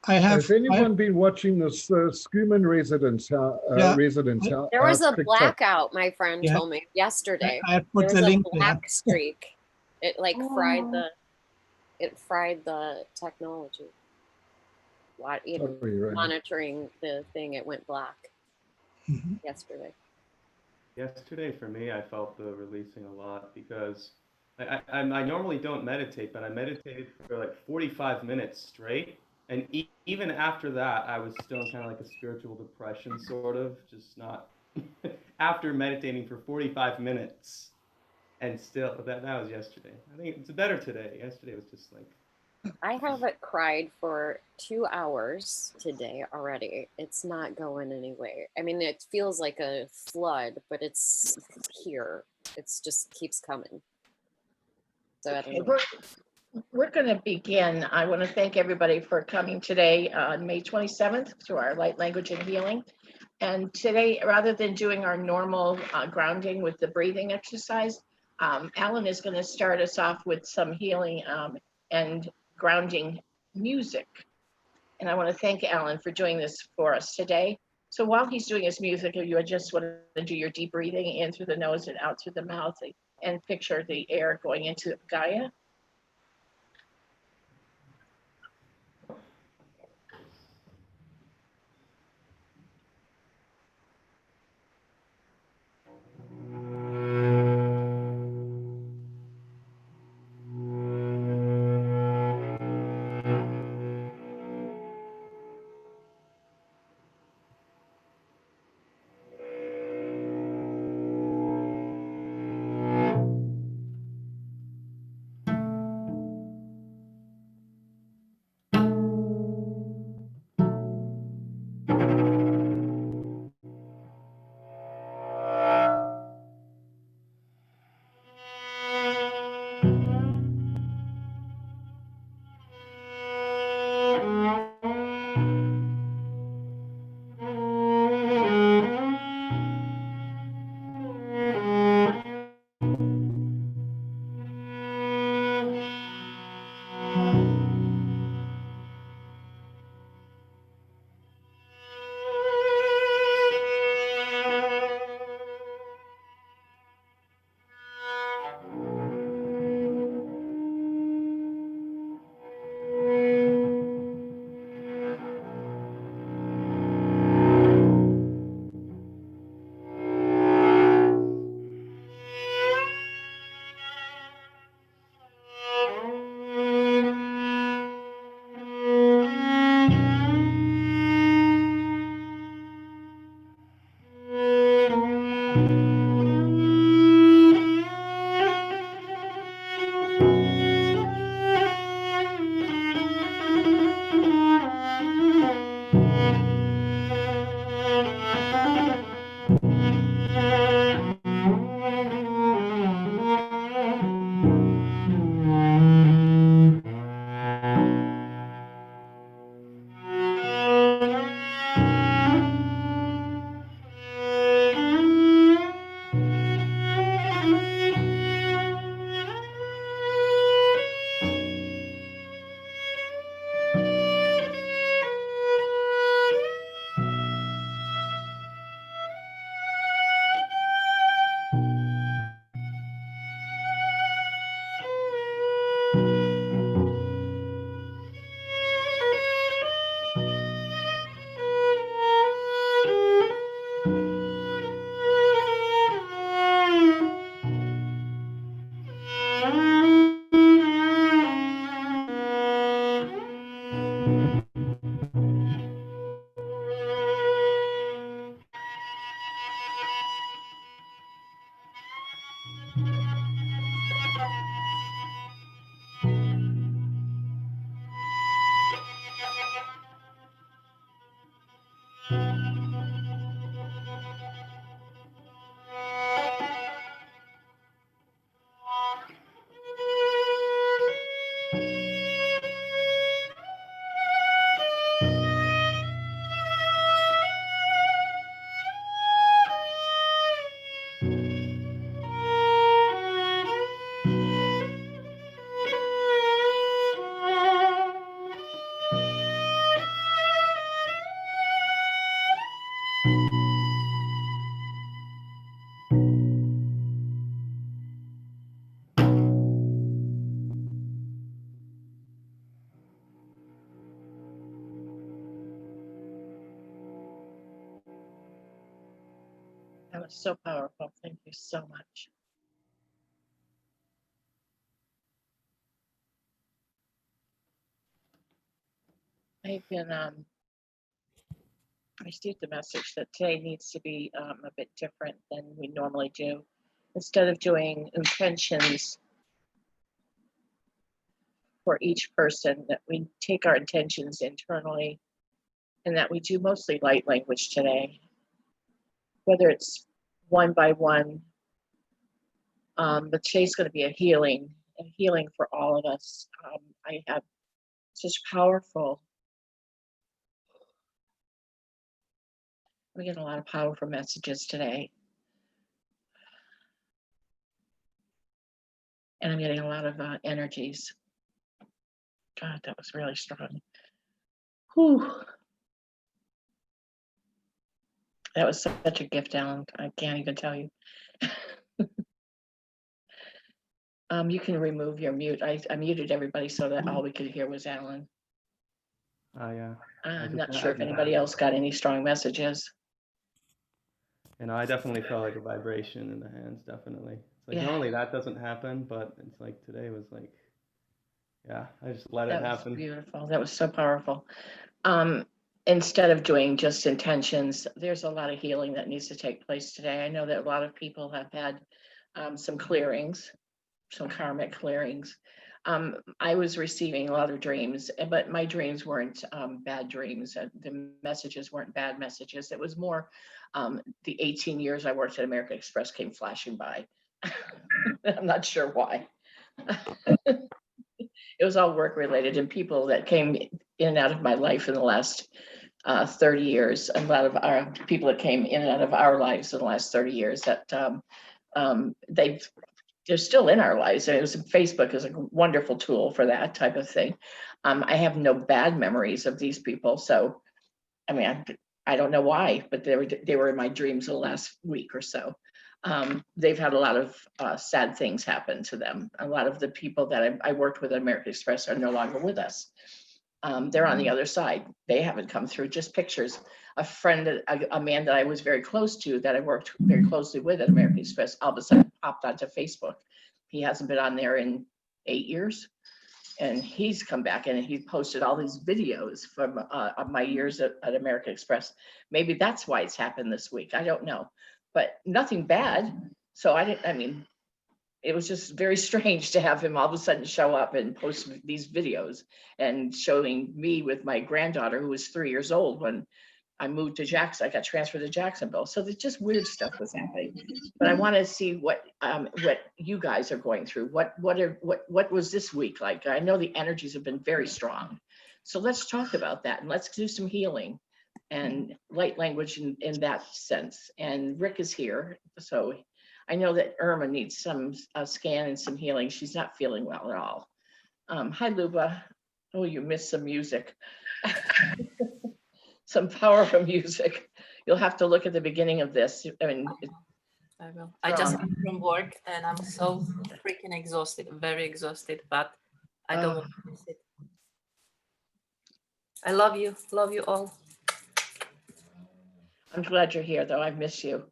Has I have, anyone been watching this Schumann yeah, residence There was a TikTok? blackout, my friend yeah, told me yesterday. I have There put was the a link there. black streak. It like fried the technology. Sorry, right. Monitoring the thing, it went black Mhm. yesterday. Yesterday for me, I felt the releasing a lot because I normally don't meditate, but I meditated for like 45 minutes straight. And even after that, I was still in kind of like a spiritual depression, sort of, just not after meditating for 45 minutes. And still, that was yesterday. I think it's better today. Yesterday was just like, I haven't cried for 2 hours today already. It's not going anywhere. I mean, it feels like a flood, but it's here. It's just keeps coming. So I Okay, don't know. we're going to begin. I want to thank everybody for coming today on May 27th to our Light Language and Healing. And today, rather than doing our normal grounding with the breathing exercise, Alan is going to start us off with some healing and grounding music. And I want to thank Alan for doing this for us today. So while he's doing his music, you just want to do your deep breathing in through the nose and out through the mouth and picture the air going into Gaia. That was so powerful. Thank you so much. I've been received the message that today needs to be a bit different than we normally do. Instead of doing intentions for each person, that we take our intentions internally, and that we do mostly light language today, whether it's one by one. But today's going to be a healing for all of us. I have such powerful, we get a lot of powerful messages today. And I'm getting a lot of energies. God, that was really strong. Whew. That was such a gift, Alan. I can't even tell you. You can remove your mute. I muted everybody so that all we could hear was Alan. Oh, yeah. I'm not sure if anybody else got any strong messages. I definitely felt like a vibration in the hands, definitely. It's like normally that doesn't happen, but it's like today was like, yeah, I just let it happen. That was beautiful. That was so powerful. Instead of doing just intentions, there's a lot of healing that needs to take place today. I know that a lot of people have had some clearings, some karmic clearings. I was receiving a lot of dreams, but my dreams weren't bad dreams. The messages weren't bad messages. It was more the 18 years I worked at American Express came flashing by. I'm not sure why. It was all work related, and people that came in and out of my life in the last 30 years, a lot of our people that came in and out of our lives in the last 30 years that they're still in our lives. And Facebook is a wonderful tool for that type of thing. I have no bad memories of these people. So, I mean, I don't know why, but they were in my dreams the last week or so. They've had a lot of sad things happen to them. A lot of the people that I worked with at American Express are no longer with us. They're on the other side. They haven't come through, just pictures. A friend, a man that I was very close to, that I worked very closely with at American Express, all of a sudden popped onto Facebook. He hasn't been on there in 8 years. And he's come back and he posted all these videos from my years at American Express. Maybe that's why it's happened this week. I don't know, but nothing bad. So it was just very strange to have him all of a sudden show up and post these videos and showing me with my granddaughter, who was 3 years old when I moved to Jackson. I got transferred to Jacksonville. So there's just weird stuff was happening. But I want to see what you guys are going through. What was this week like? I know the energies have been very strong. So let's talk about that, and let's do some healing and light language in that sense. And Rick is here. So I know that Irma needs some scan and some healing. She's not feeling well at all. Hi, Luba. Oh, you missed some music. Some powerful music. You'll have to look at the beginning of this. I mean, I will. I just came from work and I'm so freaking exhausted, very exhausted, but I don't want to miss it. I love you all. I'm glad you're here, though. I miss you.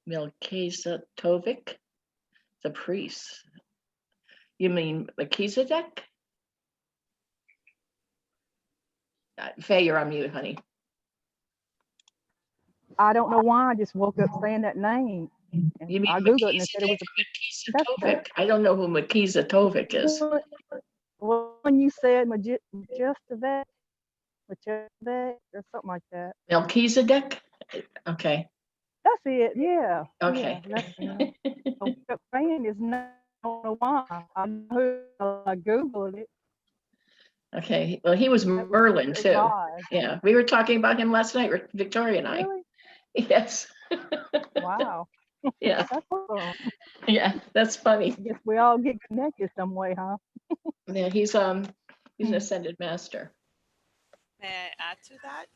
Melchizedek, the priest. You mean Melchizedek? Faye, you're on mute, honey. I don't know why I just woke up saying that name. You mean I googled it and it said it was Melchizedek? I don't know who Melchizedek is. Well, when you said Majestic or something like that. Melchizedek? Okay. That's it. Yeah. Okay. Yeah, I woke up saying his name. I don't know why. I googled it. Okay. Well, he was Merlin too. Yeah. We were talking about him last night, Victoria and I. Really? Yes. Wow. Yeah. That's awesome. Yeah, that's funny. I guess we all get connected some way, huh? Yeah, he's an ascended master. May I add to that?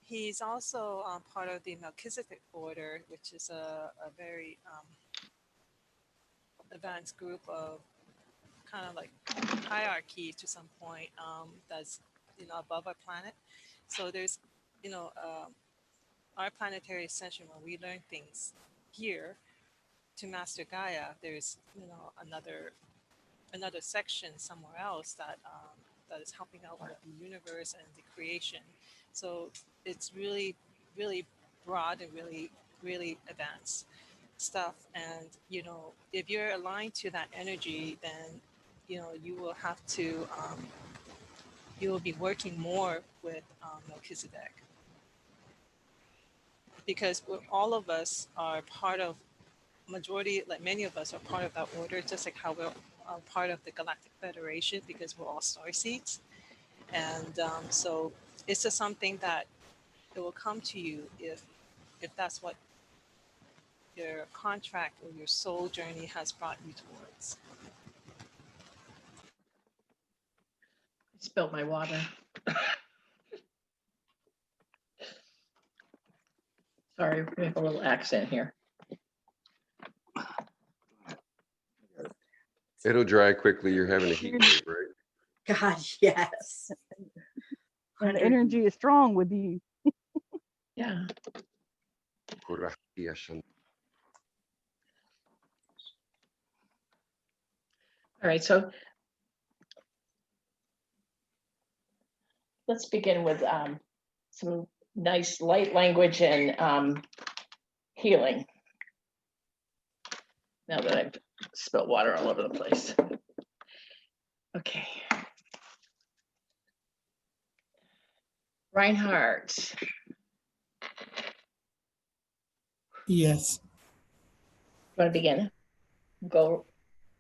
He's also part of the Melchizedek order, which is a very advanced group of kind of like hierarchy to some point. That's above our planet. So there's, our planetary ascension, when we learn things here to master Gaia, there's, another section somewhere else that is helping out with the universe and the creation. So it's really, really broad and really, really advanced stuff. And if you're aligned to that energy, then you will have to you will be working more with Melchizedek, because all of us are part of majority, like many of us are part of that order, just like how we're part of the Galactic Federation, because we're all star seeds. And so it's just something that it will come to you if that's what your contract or your soul journey has brought you towards. I spilled my water. Sorry, we have a little accent here. It'll dry quickly. You're having a heat wave, right? God, yes. And the energy is strong with you. Yeah. All right, so let's begin with some nice light language and healing. Now that I've spilled water all over the place. Okay. Reinhardt. Yes. Want to begin? Go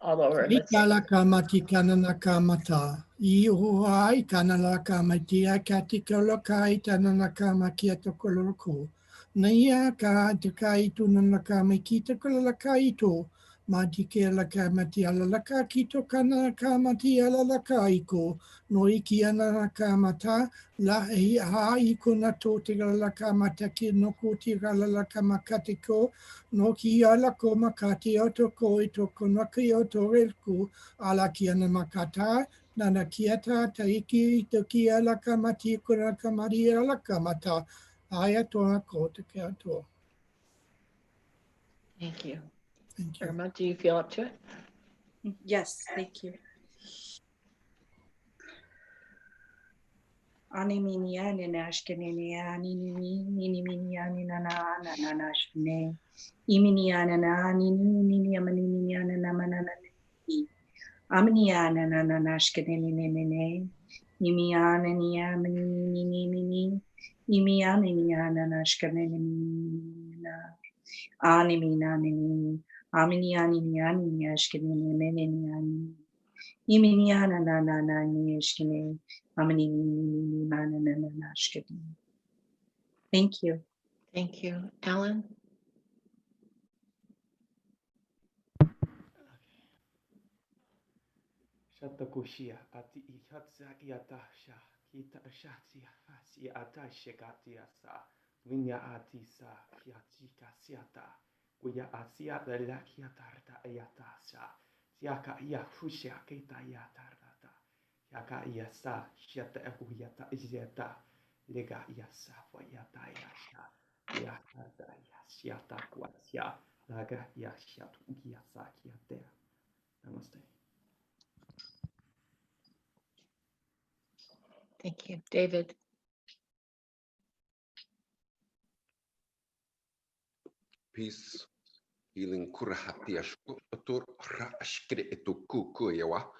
all over. Let's see. Ikala kamati kanana kamata. Iuai kanala kamati akatikolo kai tanana kamakiato koloko. Naya ka takai tunana kamakita kolala kaito. Matike la kamati alalaka kito kana kamati alalakaiko. No ikiana kamata la haiko na totiga la kamata ki no kotiga la kamakatiko. No ki ala ko makati otoko itoko no ki otorelku ala kiana makata nana kiata taiki toki ala kamati kuna kamari ala kamata aya tona kota kato. Thank you. Thank you. Irma, do you feel up to it? Yes, thank you. Ani mini ani nashkenini ani nini mini ani nana nashkene. Imini ana nani nini amani nini ana namana nani. Amini ana nana nashkenini nene. Imi ana ni amani nini mini. Imi ani ni ana nashkenini na. Ani mina nini. Amini ani ni ani ni ashkenini mene ni ani. Imini ana nana ni ashkene. Thank you. Thank you. Alan? Shatakushia ati ihatsa iatasha kita shatia hasi atashekatia sa winya atisa hiatika siata kuya asia de la hiatarta iatasa siaka ia fushia kita iatarta yaka iasa shata ehuiata izieta lega iasa wayata iasha iatarta iasiata kwasia laga iasiatu iasa kiatea. Namaste. Thank you. David? Peace, healing kurahati ashkutur rashkre etu kukuyawa.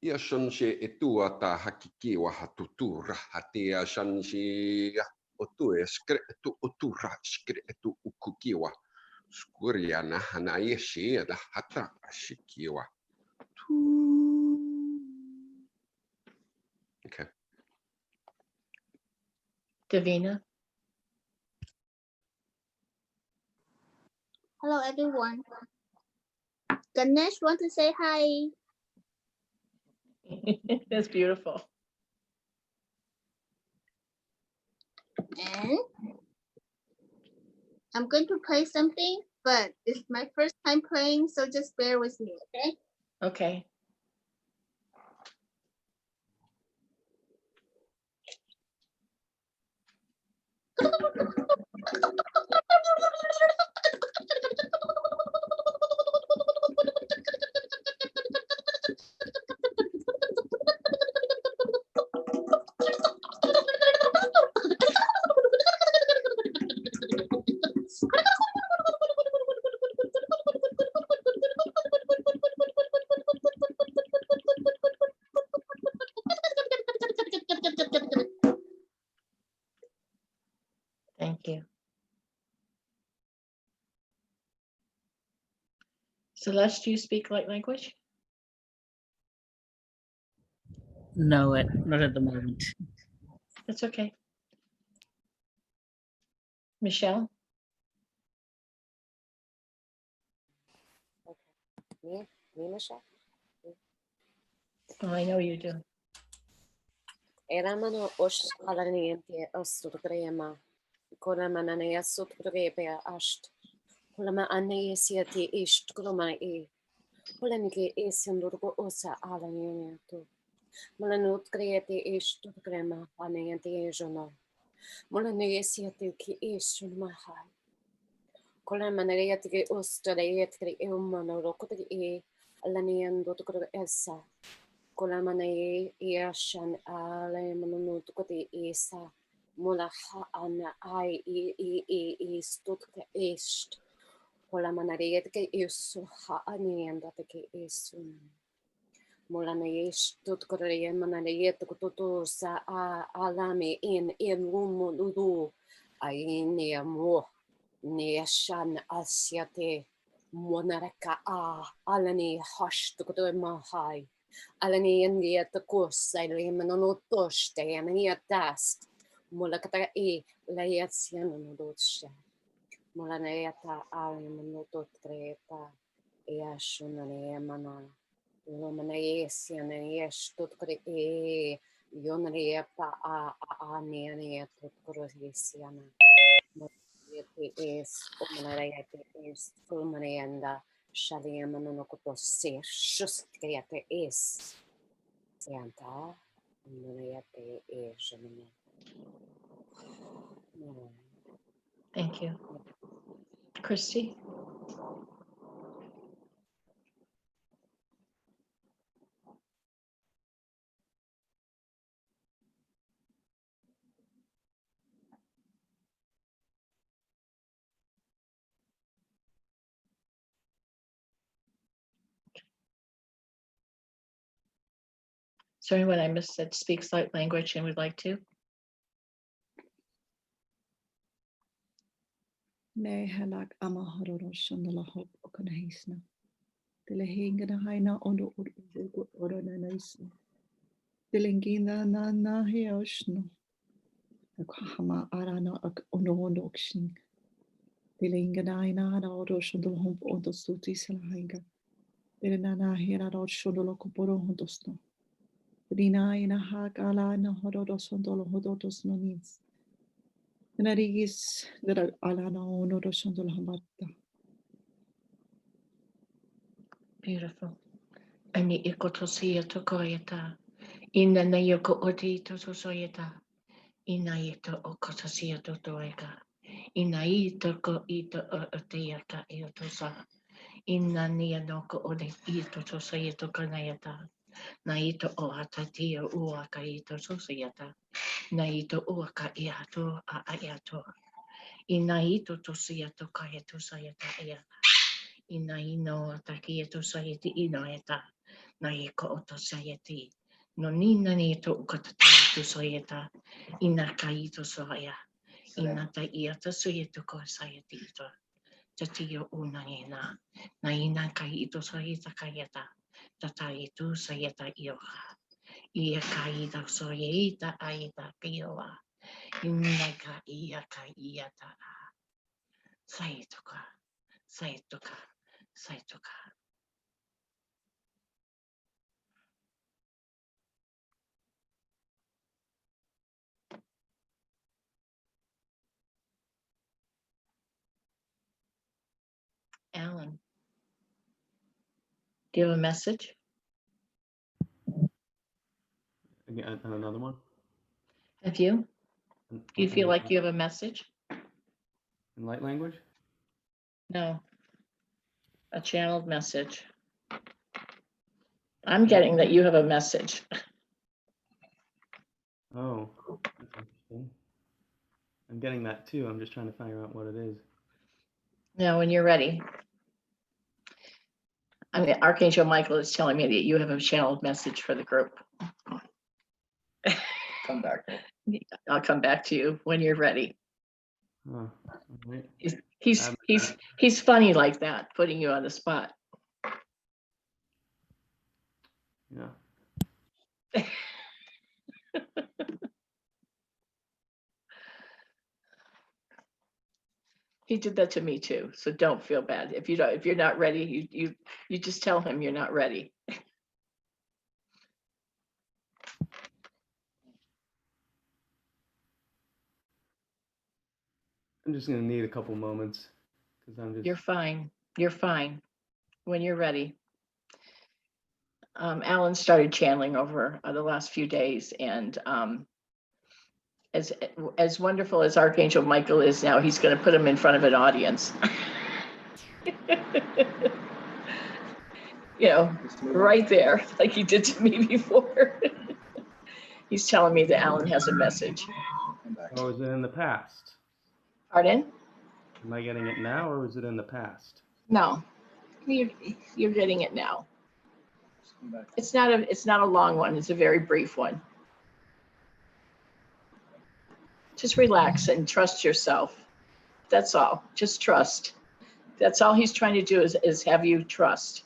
Yashanshe etu ata hakiki wa hatutu rahati yashanshe otu eskre etu otu rashkre etu ukukiwa. Skuriana hanayeshi da hata ashikiwa. Okay. Davina? Hello, everyone. Ganesh want to say hi. That's beautiful. And I'm going to play something, but it's my first time playing, so just bear with me, okay? Okay. Thank you. Celeste, do you speak light language? No, not at the moment. That's okay. Michelle? Me, Michelle. Oh, I know you do. Eramano osh alaniente ostugrema. Koramanania sutgrebe asht. Kolama anesiati isht koloma e. Polemike esendurgo osa alaniento. Molanut create isht grema ananiente jono. Molanesiati ki ishun mahai. Kolamanareati ostraeatri eumano rokotri e alaniendo tukro esa. Kolamanae iashan ale manunut kote esa. Molaha ana ai e stutka est. Kolamanareatke isu ha anienda ke isun. Molanae stutkore mananaet kototo sa a alame in lumo ludu. Aine mo. Neshan asyate monaraka a alani hash to mahai alani india to course I limanotosh te amania dast molakata e layasian no dotsha molaneta alimanotot treta e ashunane mana lomanesian yes to e yonarepa a nene to corosiana is Umanayate is Fulmanayanda Shaliamanokoto se Shuskayate is Santa Umanayate is Thank you. Christy? Is there anyone I missed that speaks light language and would like to? Ne halak amahororo shondala hop okanahisna. Telehinga haina ondo orona naisna. Telengina na heoshno. Akahama arana ono okshin. Telinga naina ana oro shondala hop ondo stuti salahinga. Telenana hera ro shondala koporo hondosno. Telina ina hakala na hororo shondala hodotos no means. Narigis that alana ono ro shondala hamata. Beautiful. Ani ikotosia tokoyata. Ina na yoko oti tosoyata. Ina ito okotosia totoeka. Ina ito ko ito otiaka iotosa. Ina nia noko ode ito tosoyeto kanayata. Na ito o atatia uaka ito tosayata. Na ito uaka iato a ayato. Ina ito tosiato kayato sayata ayata. Ina ino atakiato sayati inoeta. Na iko oto sayati. No nina ni ito ukatatu sayata. Ina kaito saya. Ina ta iata sayatu ko sayati ito. Tatiyo una ina. Na ina kaito sayata kayata. Tata itu sayata ioha. Ia kaita sayata aita pioa. Ina ka ia ka iata. Sayatuka. Sayatuka. Sayatuka. Alan, do you have a message? And another one? Have you? Do you feel like you have a message? In light language? No. A channeled message. I'm getting that you have a message. Oh, that's interesting. I'm getting that too. I'm just trying to figure out what it is. Now, when you're ready. I mean, Archangel Michael is telling me that you have a channeled message for the group. Come back. I'll come back to you when you're ready. Oh, all right. He's funny like that, putting you on the spot. Yeah. He did that to me too, so don't feel bad. If you're not ready, you just tell him you're not ready. I'm just gonna need a couple moments because I'm just. You're fine. You're fine. When you're ready. Alan started channeling over the last few days, and as wonderful as Archangel Michael is now, he's going to put him in front of an audience. You know, right there, like he did to me before. He's telling me that Alan has a message. Oh, is it in the past? Pardon? Am I getting it now, or is it in the past? No, you're getting it now. It's not a long one. It's a very brief one. Just relax and trust yourself. That's all. Just trust. That's all he's trying to do is have you trust.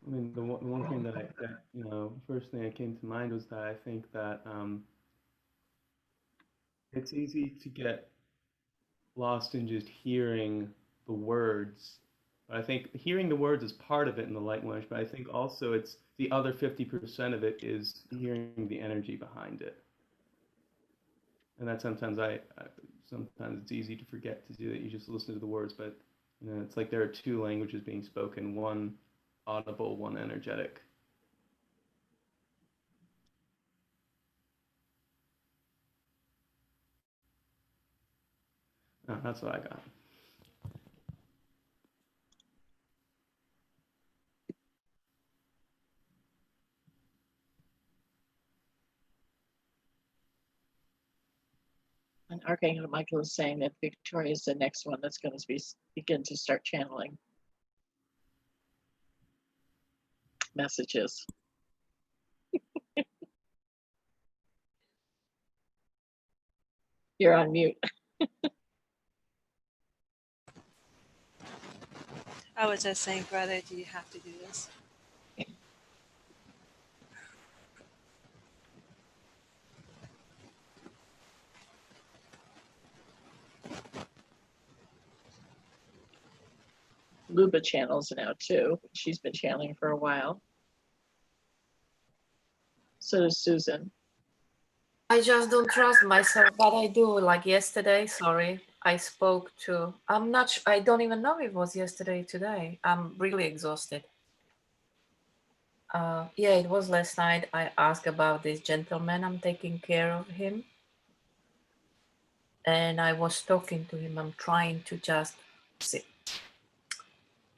I mean, the one thing that first thing that came to mind was that I think that it's easy to get lost in just hearing the words. But I think hearing the words is part of it in the light language, but I think also it's the other 50% of it is hearing the energy behind it. And that sometimes sometimes it's easy to forget to do that. You just listen to the words, but it's like there are two languages being spoken, one audible, one energetic. Oh, that's what I got. And Archangel Michael is saying that Victoria is the next one that's going to begin to start channeling messages. You're on mute. I was just saying, brother, do you have to do this? Luba channels now too. She's been channeling for a while. So does Susan. I just don't trust myself, but I do. Like yesterday, sorry, I spoke to, I don't even know if it was yesterday, today. I'm really exhausted. Yeah, it was last night. I asked about this gentleman. I'm taking care of him. And I was talking to him. I'm trying to just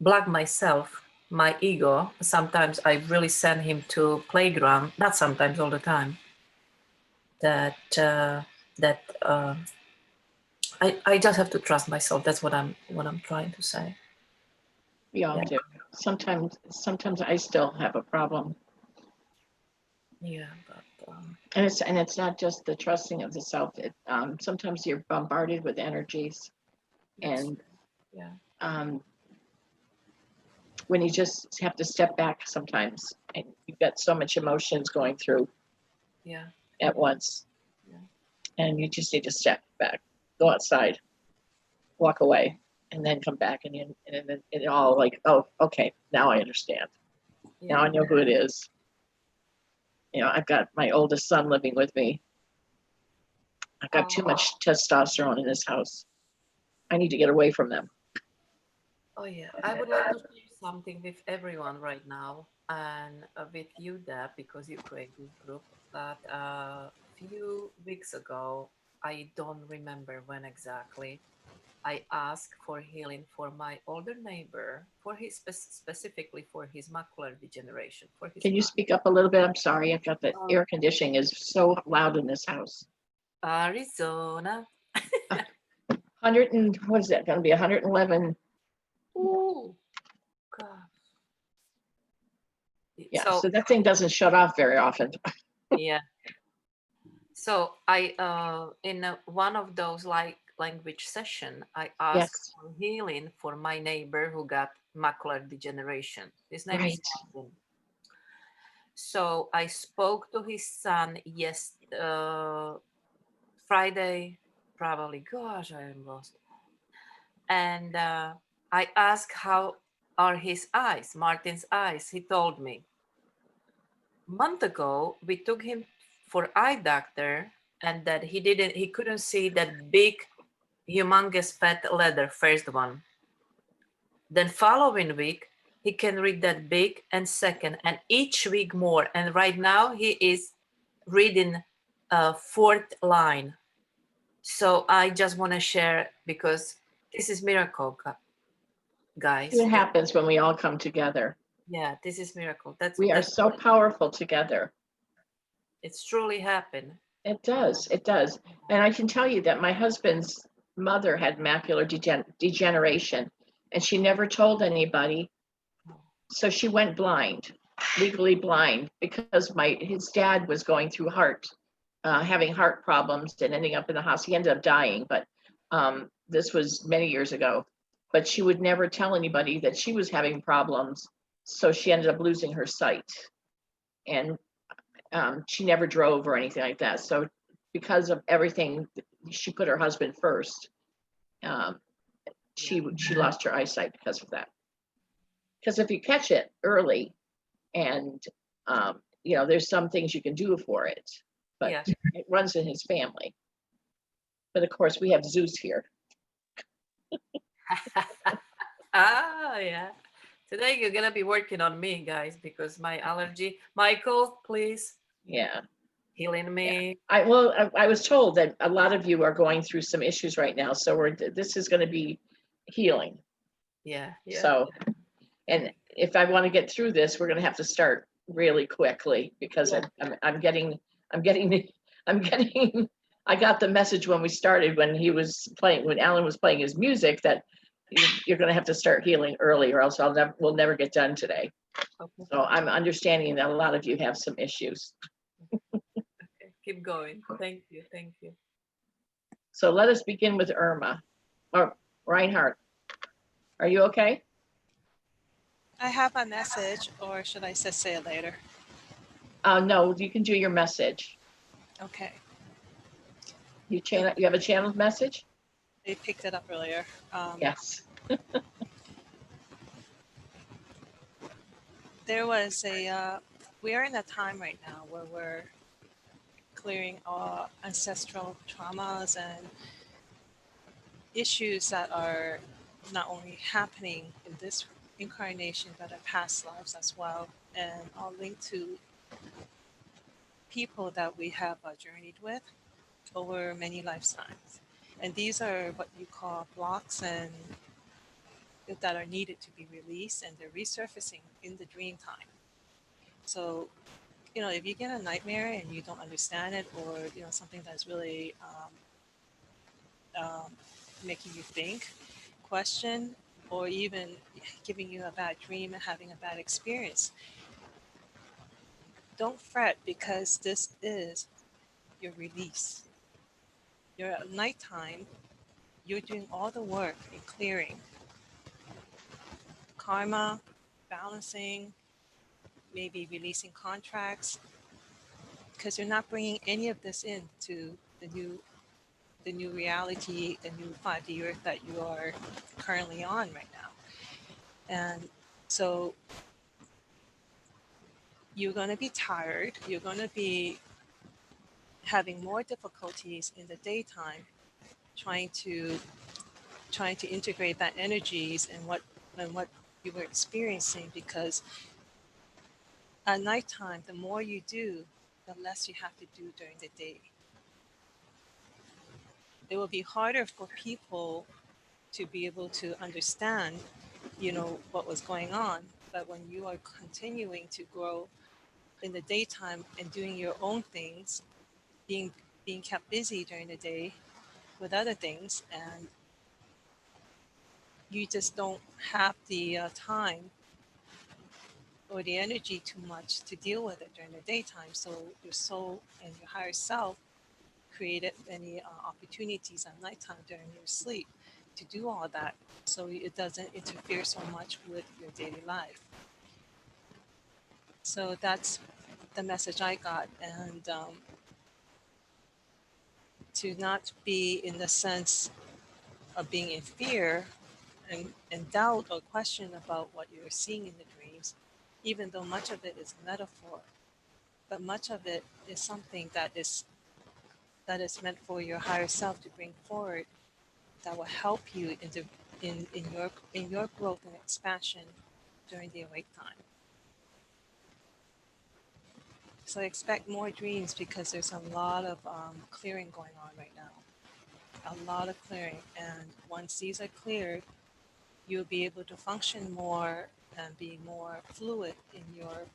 block myself, my ego. Sometimes I really send him to playground, not sometimes, all the time. I just have to trust myself. That's what I'm trying to say. We all do. Sometimes I still have a problem. Yeah, but and it's not just the trusting of the self. Sometimes you're bombarded with energies, and when you just have to step back sometimes, and you've got so much emotions going through at once, and you just need to step back, go outside, walk away, and then come back, and then it all like, oh, okay, now I understand. Now I know who it is. I've got my oldest son living with me. I've got too much testosterone in this house. I need to get away from them. Oh yeah, I would like to share something with everyone right now, and with you, Deb, because you create this group. That few weeks ago, I don't remember when exactly, I asked for healing for my older neighbor, for his specifically for his macular degeneration, for his Can you speak up a little bit? I'm sorry, I've got the air conditioning is so loud in this house. Arizona. 100 and what is that going to be? 111. Ooh, God. Yeah, so that thing doesn't shut off very often. Yeah. So I in one of those language session, I asked for healing for my neighbor who got macular degeneration. His name is Martin. So I spoke to his son Friday, probably. Gosh, I am lost. And I asked how are his eyes, Martin's eyes. He told me. A month ago, we took him for eye doctor, and that he couldn't see that big, humongous fat letter, first one. Then following week, he can read that big, and second, and each week more. And right now he is reading fourth line. So I just want to share, because this is miracle, guys. It happens when we all come together. Yeah, this is miracle. We are so powerful together. It's truly happened. It does. It does. And I can tell you that my husband's mother had macular degeneration, and she never told anybody. So she went blind, legally blind, because his dad was going through having heart problems and ending up in the hospital. He ended up dying, but this was many years ago. But she would never tell anybody that she was having problems. So she ended up losing her sight. And she never drove or anything like that. So because of everything, she put her husband first. She lost her eyesight because of that. Because if you catch it early, and there's some things you can do for it, but it runs in his family. But of course, we have Zeus here. Yeah. Today you're gonna be working on me, guys, because my allergy. Michael, please. Yeah. Healing me. I was told that a lot of you are going through some issues right now, so this is going to be healing. Yeah. So, and if I want to get through this, we're going to have to start really quickly, because I'm getting. I got the message when we started, when Alan was playing his music, that you're going to have to start healing early, or else we'll never get done today. Okay. So I'm understanding that a lot of you have some issues. Okay, keep going. Thank you. So let us begin with Irma. Or Reinhardt, are you okay? I have a message, or should I just say it later? No, you can do your message. Okay. You have a channeled message? They picked it up earlier. Yes. There was we are in a time right now where we're clearing our ancestral traumas and issues that are not only happening in this incarnation, but in past lives as well, and all linked to people that we have journeyed with over many lifetimes. And these are what you call blocks and that are needed to be released, and they're resurfacing in the dream time. So, if you get a nightmare and you don't understand it, or something that's really making you think, question, or even giving you a bad dream and having a bad experience, don't fret, because this is your release. You're at nighttime, you're doing all the work in clearing karma, balancing, maybe releasing contracts, because you're not bringing any of this into the new reality, the new 5D earth that you are currently on right now. And so you're going to be tired, you're going to be having more difficulties in the daytime trying to integrate that energies and what you were experiencing, because at nighttime, the more you do, the less you have to do during the day. It will be harder for people to be able to understand, what was going on. But when you are continuing to grow in the daytime and doing your own things, being kept busy during the day with other things, and you just don't have the time or the energy too much to deal with it during the daytime. So your soul and your higher self created many opportunities at nighttime during your sleep to do all that, so it doesn't interfere so much with your daily life. So that's the message I got. And to not be in the sense of being in fear and doubt or question about what you're seeing in the dreams, even though much of it is metaphor, but much of it is something that is meant for your higher self to bring forward, that will help you in your growth and expansion during the awake time. So expect more dreams, because there's a lot of clearing going on right now. A lot of clearing, and once these are cleared, you'll be able to function more and be more fluid in your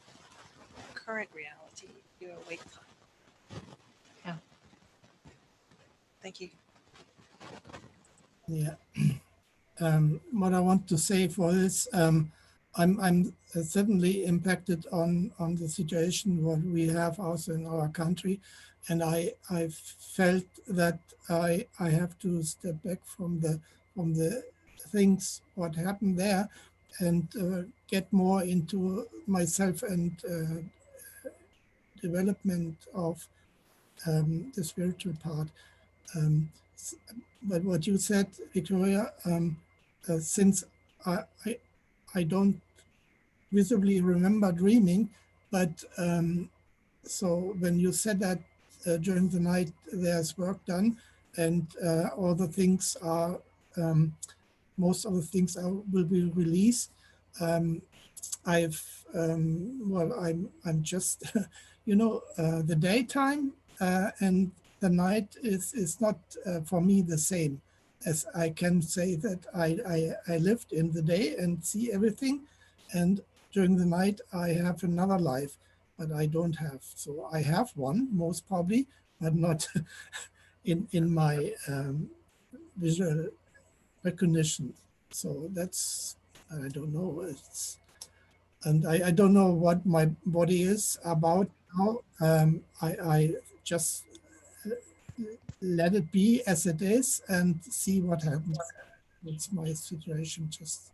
current reality, your awake time. Yeah. Thank you. Yeah. What I want to say for this, I'm certainly impacted on the situation what we have also in our country, and I felt that I have to step back from the things what happened there, and get more into myself and development of the spiritual part. But what you said, Victoria, since I don't visibly remember dreaming, but so when you said that during the night there's work done, and all the things are, most of the things will be released. I'm just, the daytime and the night is not for me the same, as I can say that I lived in the day and see everything, and during the night I have another life, but I don't have. So I have one, most probably, but not in my visual recognition. So that's, I don't know. And I don't know what my body is about now. I just let it be as it is and see what happens. That's my situation. Just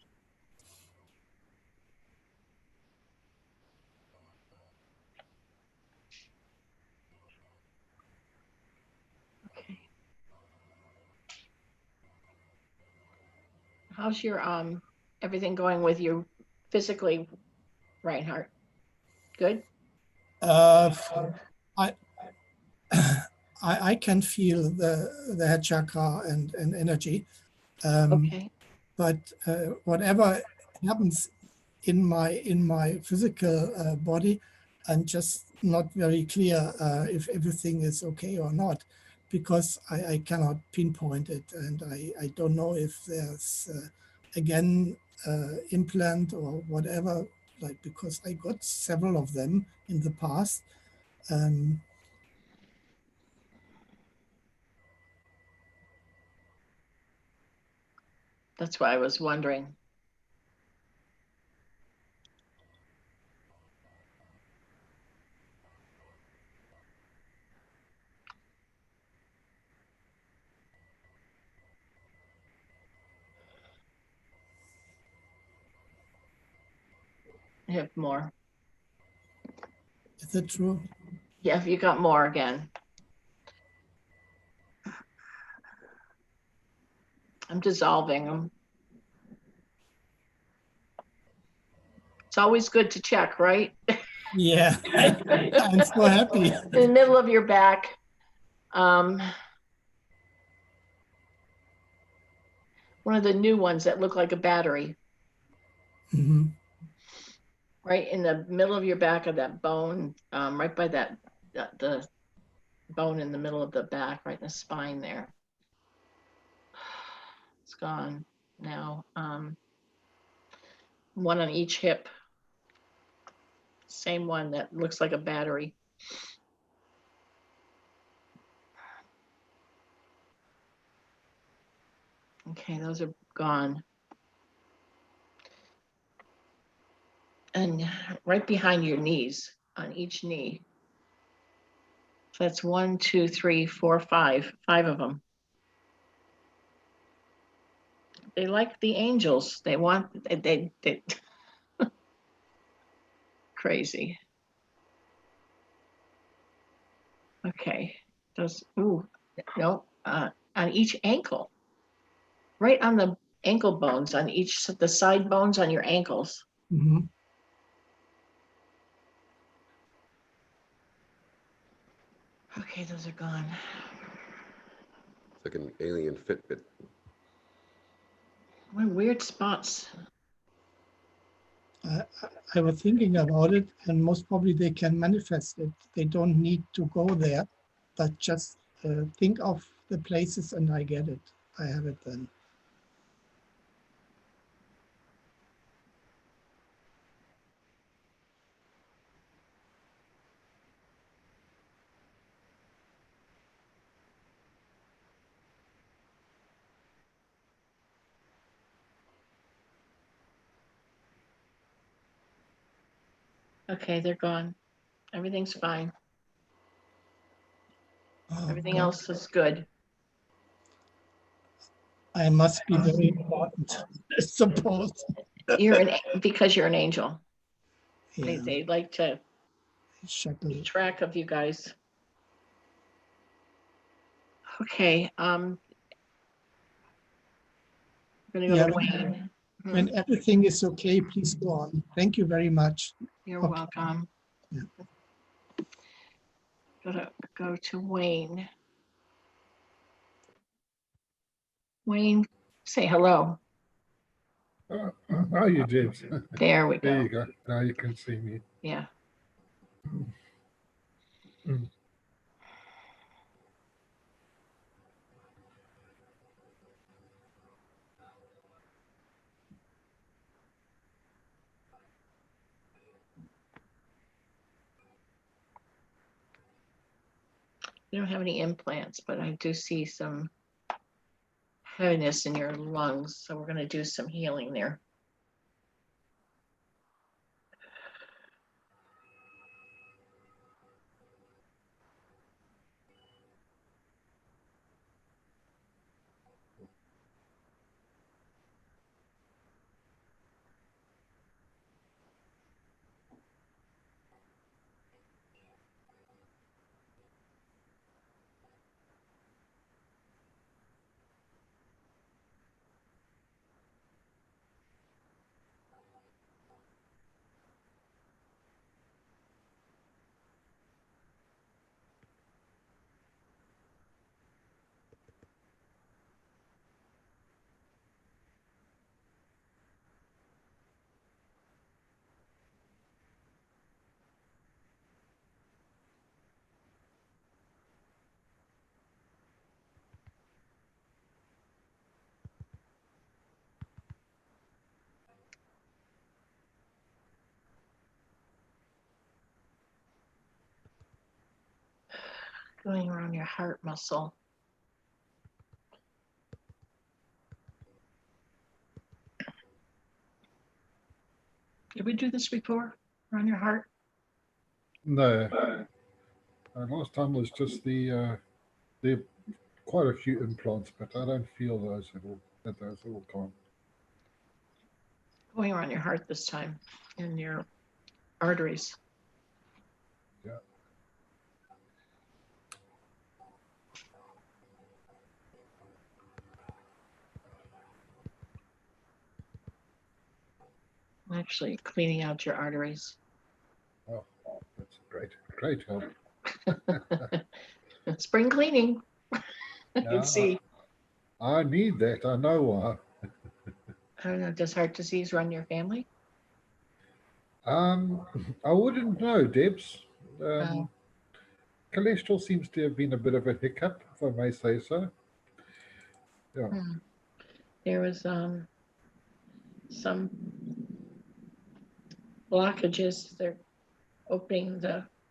Okay. How's your everything going with you physically, Reinhardt? Good? I I can feel the head chakra and energy. Okay. But whatever happens in my physical body, I'm just not very clear if everything is okay or not, because I cannot pinpoint it, and I don't know if there's again implant or whatever, like, because I got several of them in the past. That's why I was wondering. I have more. Is that true? Yeah, you got more again. I'm dissolving them. It's always good to check, right? Yeah, I'm so happy. In the middle of your back. One of the new ones that look like a battery. Mhm. Right in the middle of your back of that bone, right by that the bone in the middle of the back, right in the spine there. It's gone now. One on each hip. Same one that looks like a battery. Okay, those are gone. And right behind your knees, on each knee. So that's 1, 2, 3, 4, 5 of them. They like the angels. They want, they crazy. Okay, those, ooh, no, on each ankle. Right on the ankle bones, on each, the side bones on your ankles. Mhm. Okay, those are gone. It's like an alien Fitbit. What weird spots. I was thinking about it, and most probably they can manifest it. They don't need to go there, but just think of the places and I get it. I have it then. Okay, they're gone. Everything's fine. Oh, Everything God. else is good. I must be very important, I suppose. Because you're an angel. Yeah. They like to Shuttle. keep track of you guys. Okay, I'm gonna go to Wayne. When everything is okay, please go on. Thank you very much. You're Okay. welcome. Yeah. Gotta go to Wayne. Wayne, say hello. How you did. There we go. There you go. Now you can see me. Yeah. Mm. You don't have any implants, but I do see some heaviness in your lungs. So we're gonna do some healing there. Going around your heart muscle. Did we do this before? Around your heart? No. Last time was just the quite a few implants, but I don't feel those at all gone. Going around your heart this time in your arteries. Yeah. Actually cleaning out your arteries. Oh, that's great help. Spring cleaning. You Yeah, can see. I need that. I know why. I don't know, does heart disease run your family? I wouldn't know, Debs. Oh. cholesterol seems to have been a bit of a hiccup, if I may say so. Yeah. There was some blockages. They're opening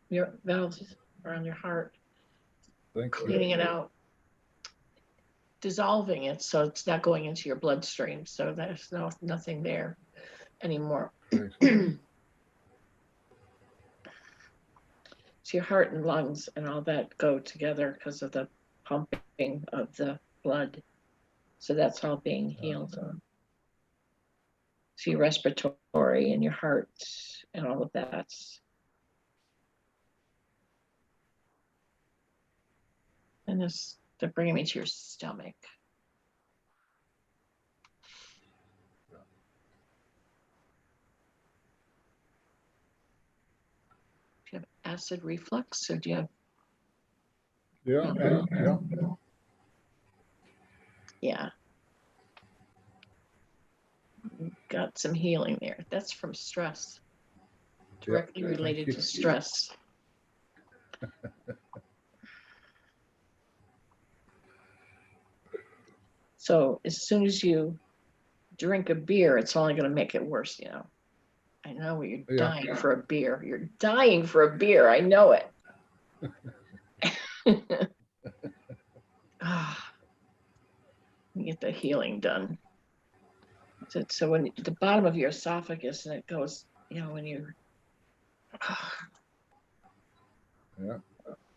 your valves around your heart, cleaning it out, dissolving it so it's not going into your bloodstream. So there's nothing there anymore. So your heart and lungs and all that go together because of the pumping of the blood. So that's all being healed. So your respiratory and your heart and all of that. And they're bringing me to your stomach. Do you have acid reflux or do you have? Yeah. Yeah. Got some healing there. That's from stress. Directly related to stress. So as soon as you drink a beer, it's only going to make it worse, you know. I know you're dying for a beer. You're dying for a beer. I know it. Get the healing done. So when the bottom of your esophagus and it goes, you know, when you're.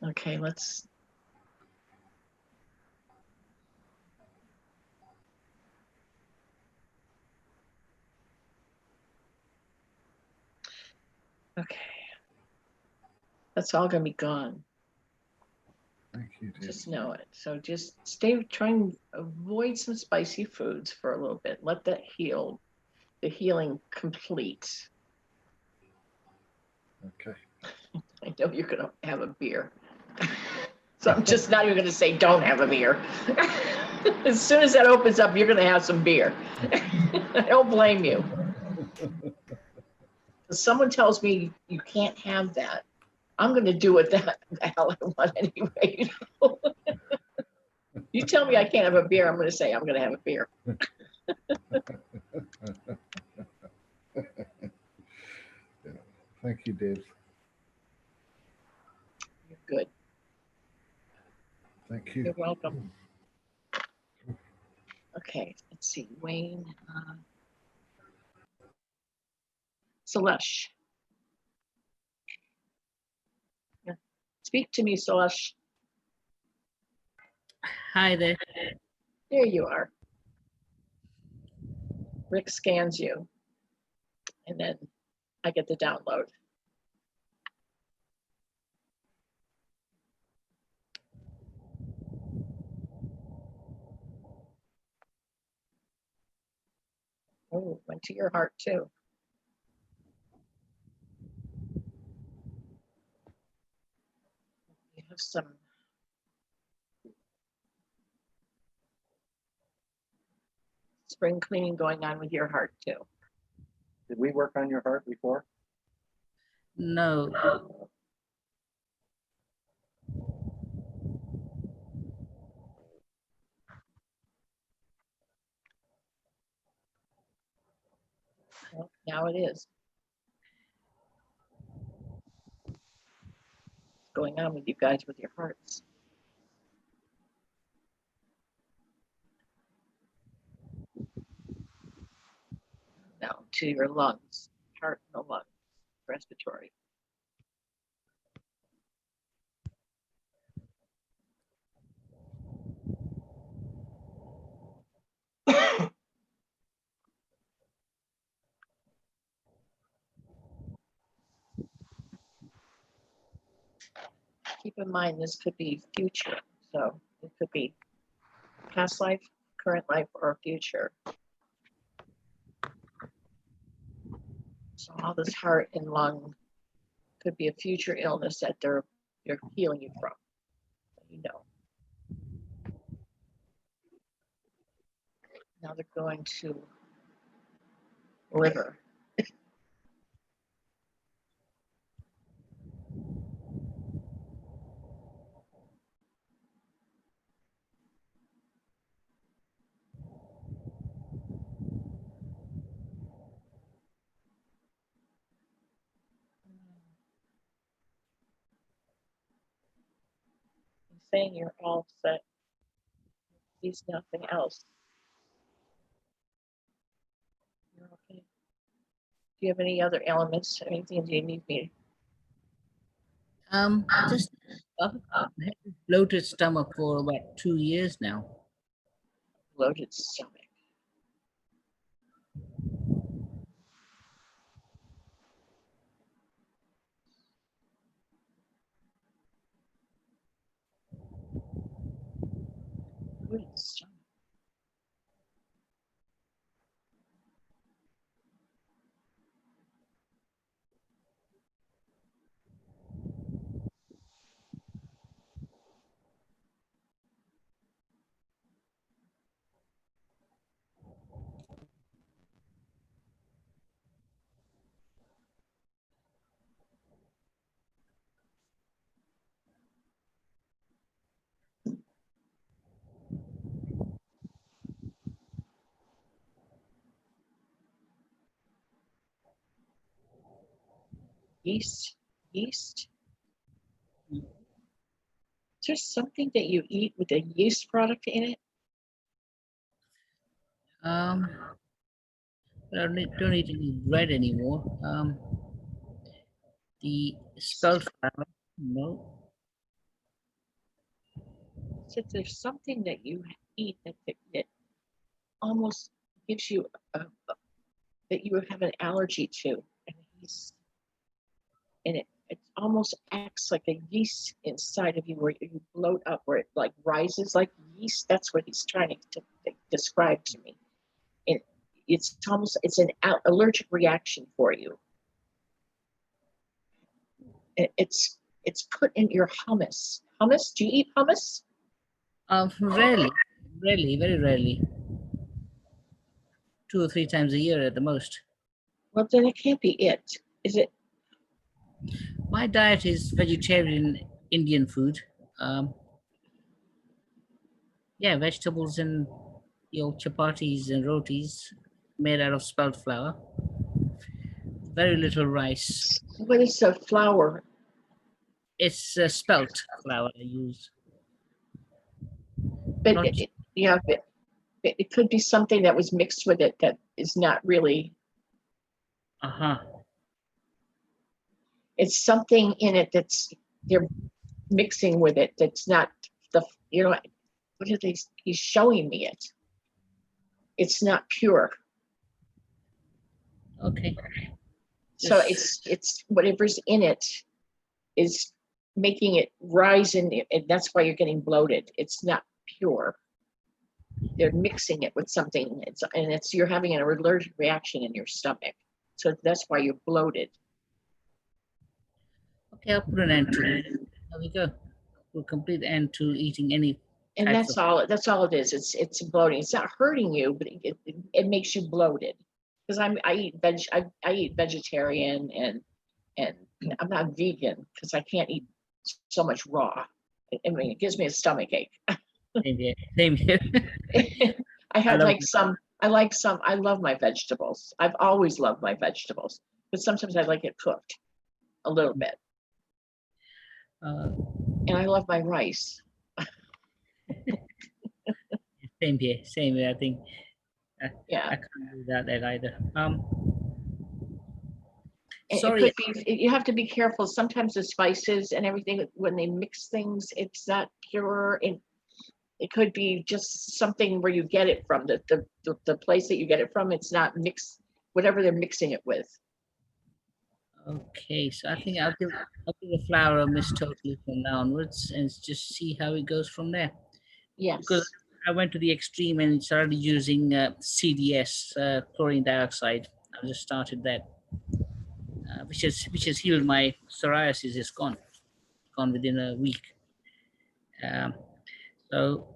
Okay, let's. Okay. That's all going to be gone. Thank you, dear. Just know it. So just try and avoid some spicy foods for a little bit. Let that heal, the healing complete. Okay. I know you're going to have a beer. So I'm just not even going to say don't have a beer. As soon as that opens up, you're going to have some beer. I don't blame you. If someone tells me you can't have that, I'm going to do what the hell I want anyway. You tell me I can't have a beer, I'm going to say I'm going to have a beer. Thank you, Dave. You're good. Thank you. You're welcome. Okay, let's see. Wayne. Salesh. Yeah. Speak to me, Salesh. Hi there. There you are. Rick scans you, and then I get the download. Oh, went to your heart too. You have some spring cleaning going on with your heart too. Did we work on your heart before? No. Well, now it is. What's going on with you guys with your hearts? Now to your lungs, heart and the lungs, respiratory. Keep in mind, this could be future. So it could be past life, current life, or future. So all this heart and lung could be a future illness that they're healing you from. You know. Now they're going to liver. saying you're all set. There's nothing else. You're okay. Do you have any other elements? Anything you need me? Just I've had a bloated stomach for about 2 years now. Bloated stomach. Bloated stomach. Yeast. Yeast. Is there something that you eat with a yeast product in it? I don't eat any bread anymore. The spelt flour, no. So there's something that you eat that almost gives you that you have an allergy to, and it almost acts like a yeast inside of you where you bloat up, where it like rises like yeast. That's what he's trying to describe to me. And it's an allergic reaction for you. It's put in your hummus. Hummus? Do you eat hummus? Rarely, very rarely. 2 or 3 times a year at the most. Well, then it can't be it. Is it? My diet is vegetarian Indian food. Yeah, vegetables and chapatis and rotis made out of spelt flour. Very little rice. What is the flour? It's spelt flour I use. But it could be something that was mixed with it that is not really. It's something in it that's they're mixing with it that's not what are they? He's showing me it. It's not pure. Okay. So it's whatever's in it is making it rise and that's why you're getting bloated. It's not pure. They're mixing it with something. You're having an allergic reaction in your stomach. So that's why you're bloated. Okay, I'll put an end to it. There we go. We'll complete end to eating any. And that's all it is. It's bloating. It's not hurting you, but it makes you bloated. Because I eat vegetarian and I'm not vegan because I can't eat so much raw. I mean, it gives me a stomach ache. Same here. I love my vegetables. I've always loved my vegetables, but sometimes I like it cooked a little bit. And I love my rice. Same here. I think. Yeah. I can't do that either. Sorry. You have to be careful. Sometimes the spices and everything, when they mix things, it's not pure. It could be just something where you get it from, the place that you get it from. It's not mixed, whatever they're mixing it with. Okay, so I think I'll give the flour a miss totally from now onwards and just see how it goes from there. Yes. Because I went to the extreme and started using CDS, chlorine dioxide. I just started that, which has healed my psoriasis. It's gone within a week. So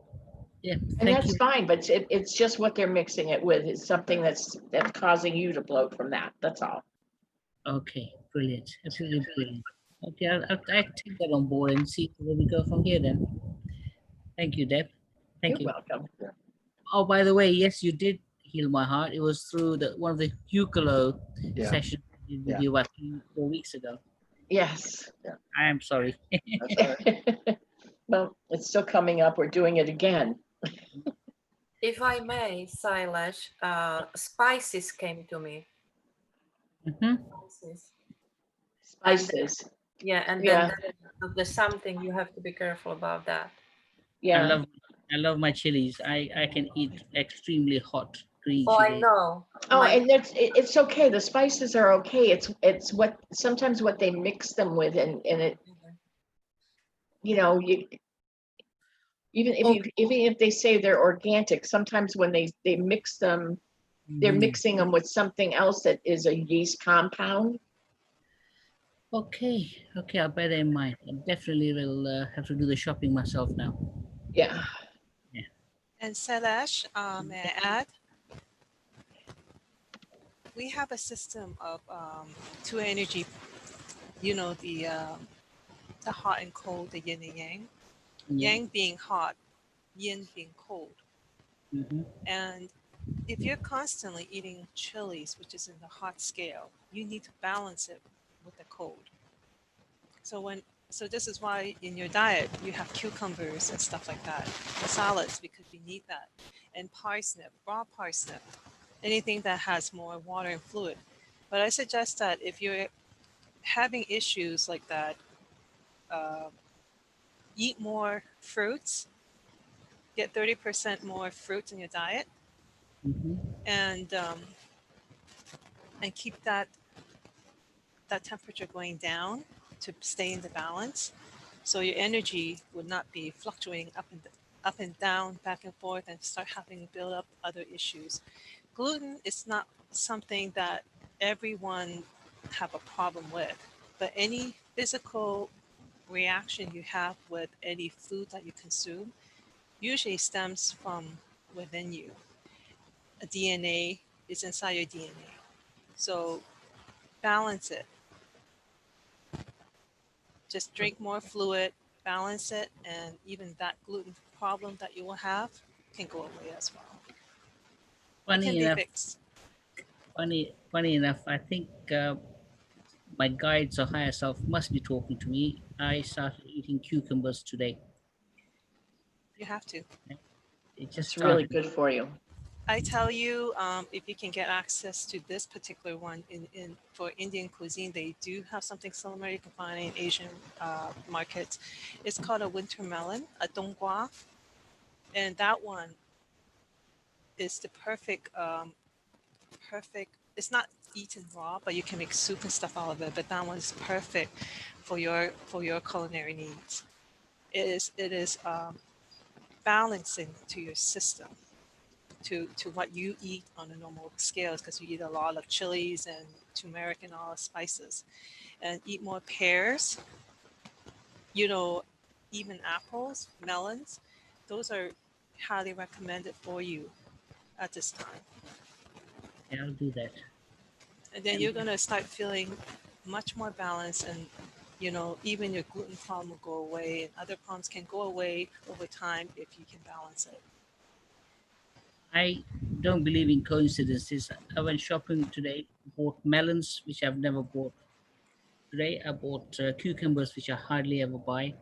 yeah, and that's fine, but it's just what they're mixing it with is something that's causing you to bloat from that. That's all. Okay, brilliant, absolutely brilliant. Okay, I'll take that on board and see where we go from here then. Thank you, Deb. Thank you. You're welcome. Oh, by the way, yes, you did heal my heart. It was through one of the Hucolo sessions you did with you about 4 weeks ago. Yes. I am sorry. That's all right. Well, it's still coming up. We're doing it again. If I may, Silash, spices came to me. Spices. Spices. Yeah, and Yeah. then there's something you have to be careful about that. Yeah. I love my chilies. I can eat extremely hot green Oh, I chilies. know. Oh, and it's okay. The spices are okay. It's what sometimes what they mix them with, and it, you know, you even if they say they're organic, sometimes when they mix them, they're mixing them with something else that is a yeast compound. Okay, I'll bear that in mind. I definitely will have to do the shopping myself now. Yeah. And Sailesh, may I add? We have a system of two energy, the hot and cold, the yin and yang. Yeah. Yang being hot, yin being cold. And if you're constantly eating chilies, which is in the hot scale, you need to balance it with the cold. So this is why in your diet you have cucumbers and stuff like that, and salads, because you need that, and parsnip, raw parsnip, anything that has more water and fluid. But I suggest that if you're having issues like that, eat more fruits, get 30% more fruits in your diet, and keep that temperature going down to stay in the balance, so your energy would not be fluctuating up and down, back and forth, and start having to build up other issues. Gluten is not something that everyone have a problem with, but any physical reaction you have with any food that you consume usually stems from within you. A DNA is inside your DNA. So balance it. Just drink more fluid, balance it, and even that gluten problem that you will have can go away as well. It can be fixed. Funny enough, I think my guides or higher self must be talking to me. I started eating cucumbers today. You have to. It just It's really started. good for you. I tell you, if you can get access to this particular one for Indian cuisine, they do have something similar you can find in Asian markets. It's called a winter melon, a donggua, and that one is the perfect. It's not eaten raw, but you can make soup and stuff out of it. But that one is perfect for your culinary needs. It is balancing to your system. To what you eat on a normal scale, because you eat a lot of chilies and turmeric and all the spices, and eat more pears, even apples, melons. Those are highly recommended for you at this time. Yeah, I'll do that. And then you're going to start feeling much more balanced, and even your gluten problem will go away, and other problems can go away over time if you can balance it. I don't believe in coincidences. I went shopping today, bought melons, which I've never bought. Today I bought cucumbers, which I hardly ever buy,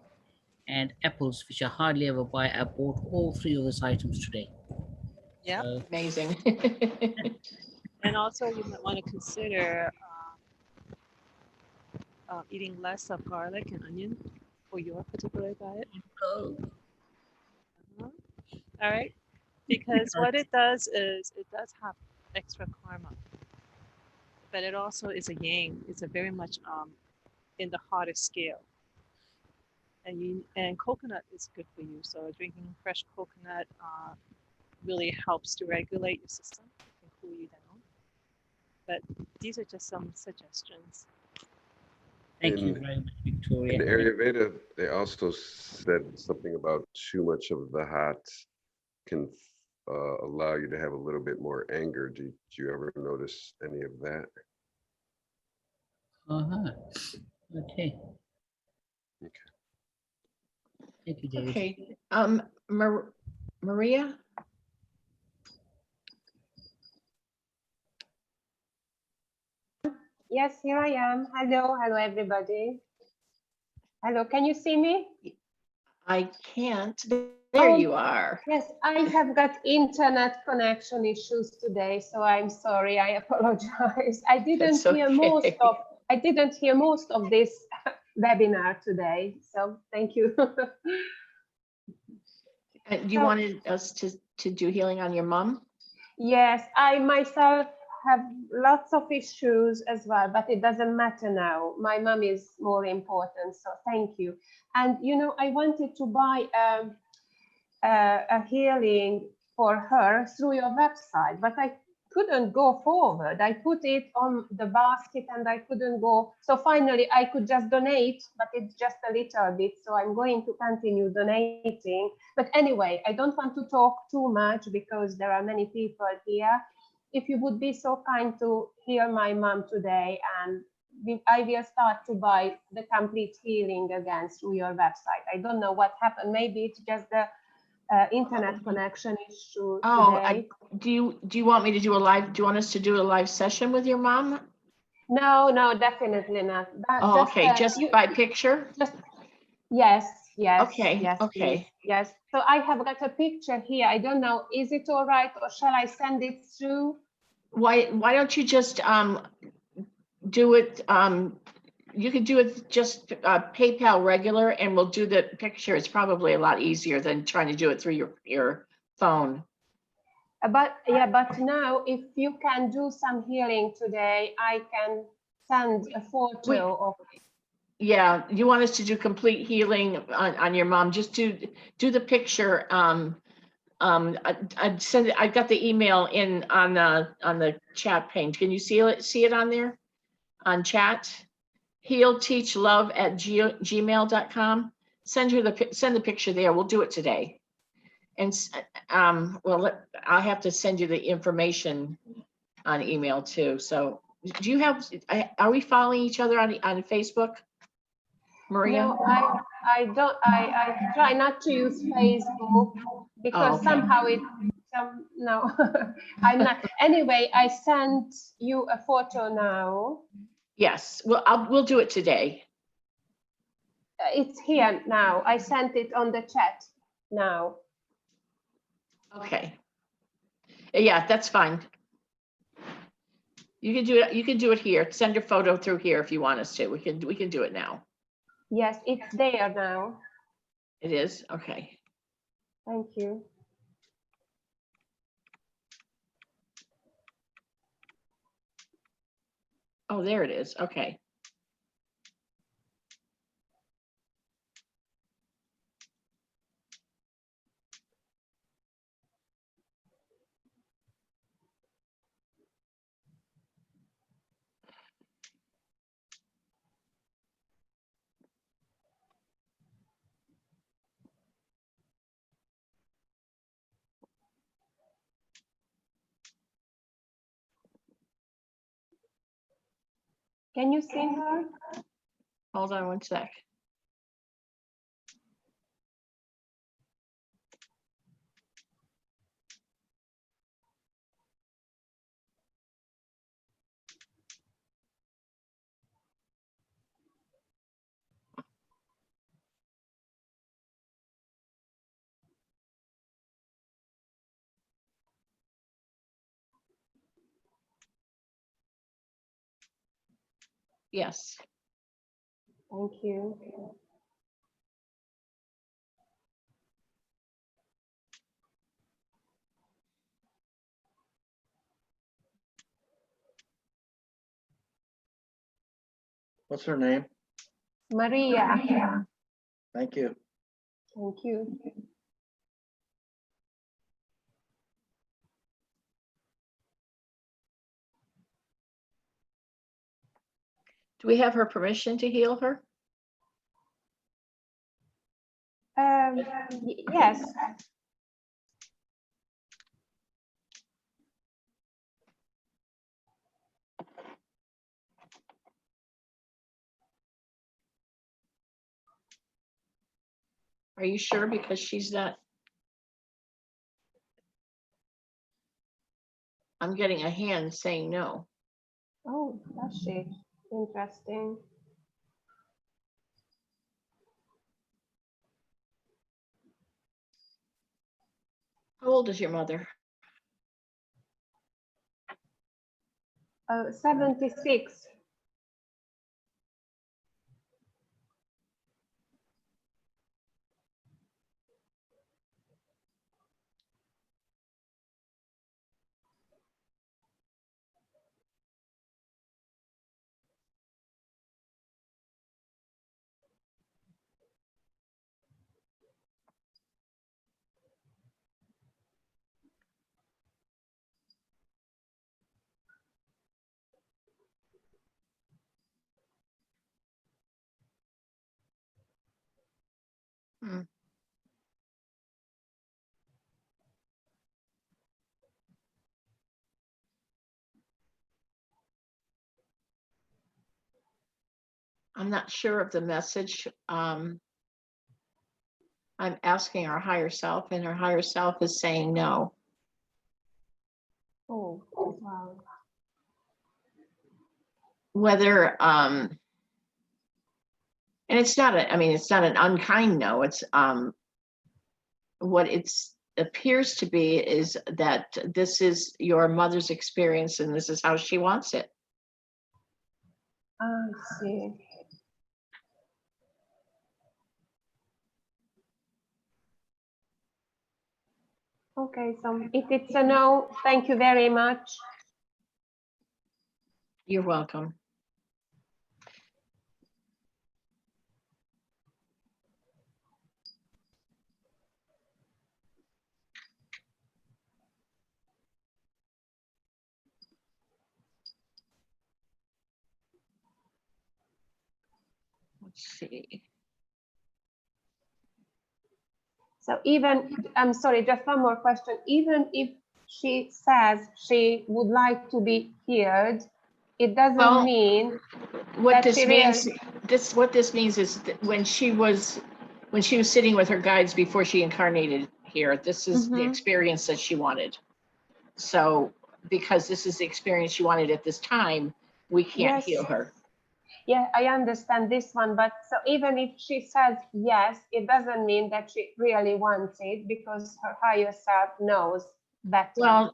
and apples, which I hardly ever buy. I bought all three of those items today. Yeah, amazing. And also you might want to consider eating less of garlic and onion for your particular diet. All right, because what it does is it does have extra karma, but it also is a yang. It's a very much in the hotter scale. And coconut is good for you. So drinking fresh coconut really helps to regulate your system and cool you down. But these are just some suggestions. Thank you very much, Victoria. In Ayurveda, they also said something about too much of the hot can allow you to have a little bit more anger. Did you ever notice any of that? Okay. Thank you, David. Okay. Maria? Yes, here I am. Hello, everybody. Hello, can you see me? I can't. There Oh, you are. yes, I have got internet connection issues today, so I'm sorry. I apologize. I didn't That's hear most okay. of this webinar today. So thank you. And you So, wanted us to do healing on your mom? yes, I myself have lots of issues as well, but it doesn't matter now. My mom is more important, so thank you. And you know, I wanted to buy a healing for her through your website, but I couldn't go forward. I put it on the basket and I couldn't go. So finally I could just donate, but it's just a little bit. So I'm going to continue donating. But anyway, I don't want to talk too much because there are many people here. If you would be so kind to hear my mom today, and I will start to buy the complete healing again through your website. I don't know what happened. Maybe it's just the internet connection issue today. Do you want me to do a live? Do you want us to do a live session with your mom? No, definitely not. Oh, okay, just by picture? Yes. Okay, yes, okay. please. Yes. So I have got a picture here. I don't know, is it all right, or shall I send it through? Why don't you just do it? You could do it just PayPal regular, and we'll do the picture. It's probably a lot easier than trying to do it through your phone. But now if you can do some healing today, I can send a photo of. Yeah, you want us to do complete healing on your mom? Just do the picture. I'd send it. I've got the email in on the chat pane. Can you see it on there on chat? healteachlove@gmail.com. Send the picture there. We'll do it today. And well, I'll have to send you the information on email too. So do you have? Are we following each other on Facebook, Maria? No, I don't. I try not to use Facebook because okay. somehow no, I'm not. Anyway, I sent you a photo now. Yes, well, we'll do it today. It's here now. I sent it on the chat now. Okay. Yeah, that's fine. You can do it. You can do it here. Send your photo through here if you want us to. We can do it now. Yes, it's there now. It is? Okay. Thank you. Oh, there it is. Okay. Can you see her? Hold on one sec. Yes. Thank you. What's her name? Maria. Thank you. Thank you. Do we have her permission to heal her? Yes. Are you sure? Because she's not. I'm getting a hand saying no. Oh, does she? Interesting. How old is your mother? 76. Hmm. I'm not sure of the message. I'm asking our higher self, and our higher self is saying no. Oh, wow. Whether and it's not I mean, it's not an unkind no. It's what it's appears to be is that this is your mother's experience and this is how she wants it. I see. Okay, so if it's a no, thank you very much. You're welcome. Let's see. So even, I'm sorry, just one more question. Even if she says she would like to be heard, it doesn't mean what that this she means really... what this means is that when she was sitting with her guides before she incarnated here, this is the experience that she wanted. So because this is the experience she wanted at this time, we can't heal her. Yeah, I understand this one, but so even if she says yes, it doesn't mean that she really wants it, because her higher self knows better. Well,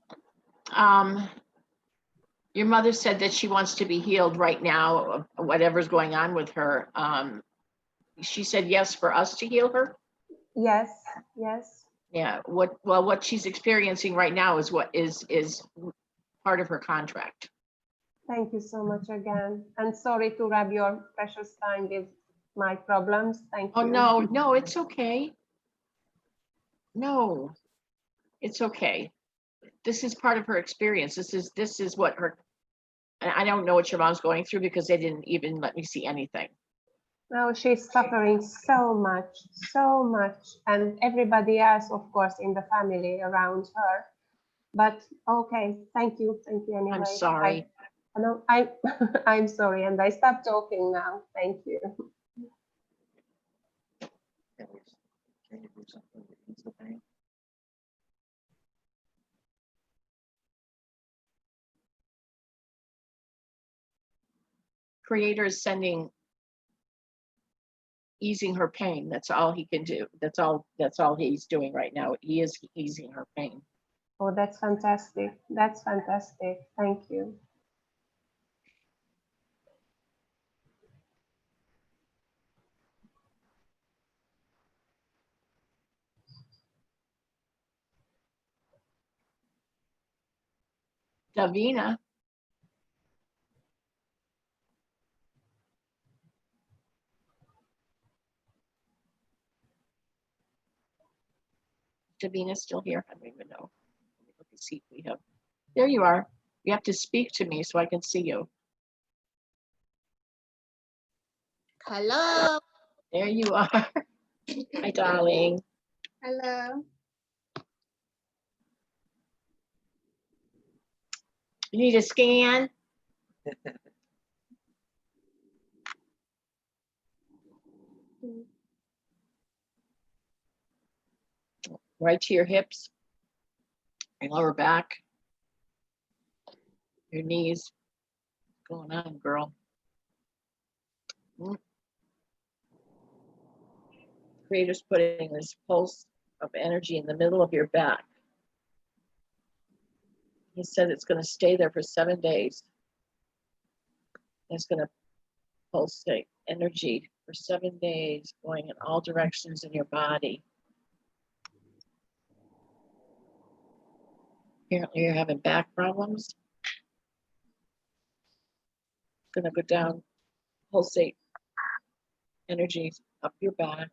your mother said that she wants to be healed right now, whatever's going on with her. She said yes for us to heal her. Yes, yes. Yeah, what she's experiencing right now is what is part of her contract. Thank you so much again. And sorry to rob your precious time with my problems. Thank you. Oh, no, it's okay. No, it's okay. This is part of her experience. This is what her, I don't know what your mom's going through because they didn't even let me see anything. No, she's suffering so much. And everybody else, of course, in the family around her. But okay, thank you anyway. I'm sorry. I'm sorry, and I stopped talking now. Thank you. Creator is easing her pain. That's all he can do. That's all he's doing right now. He is easing her pain. Oh, that's fantastic. That's fantastic. Thank you. Davina. Davina's still here. I don't even know. Let me look and see if we have. There you are. You have to speak to me so I can see you. Hello. There you are. Hi, darling. Hello. You need a scan? Right to your hips, your lower back, your knees. What's going on, girl? Creator's putting this pulse of energy in the middle of your back. He said it's going to stay there for 7 days. It's going to pulsate energy for 7 days, going in all directions in your body. Apparently you're having back problems. It's going to go down, pulsate energy up your back,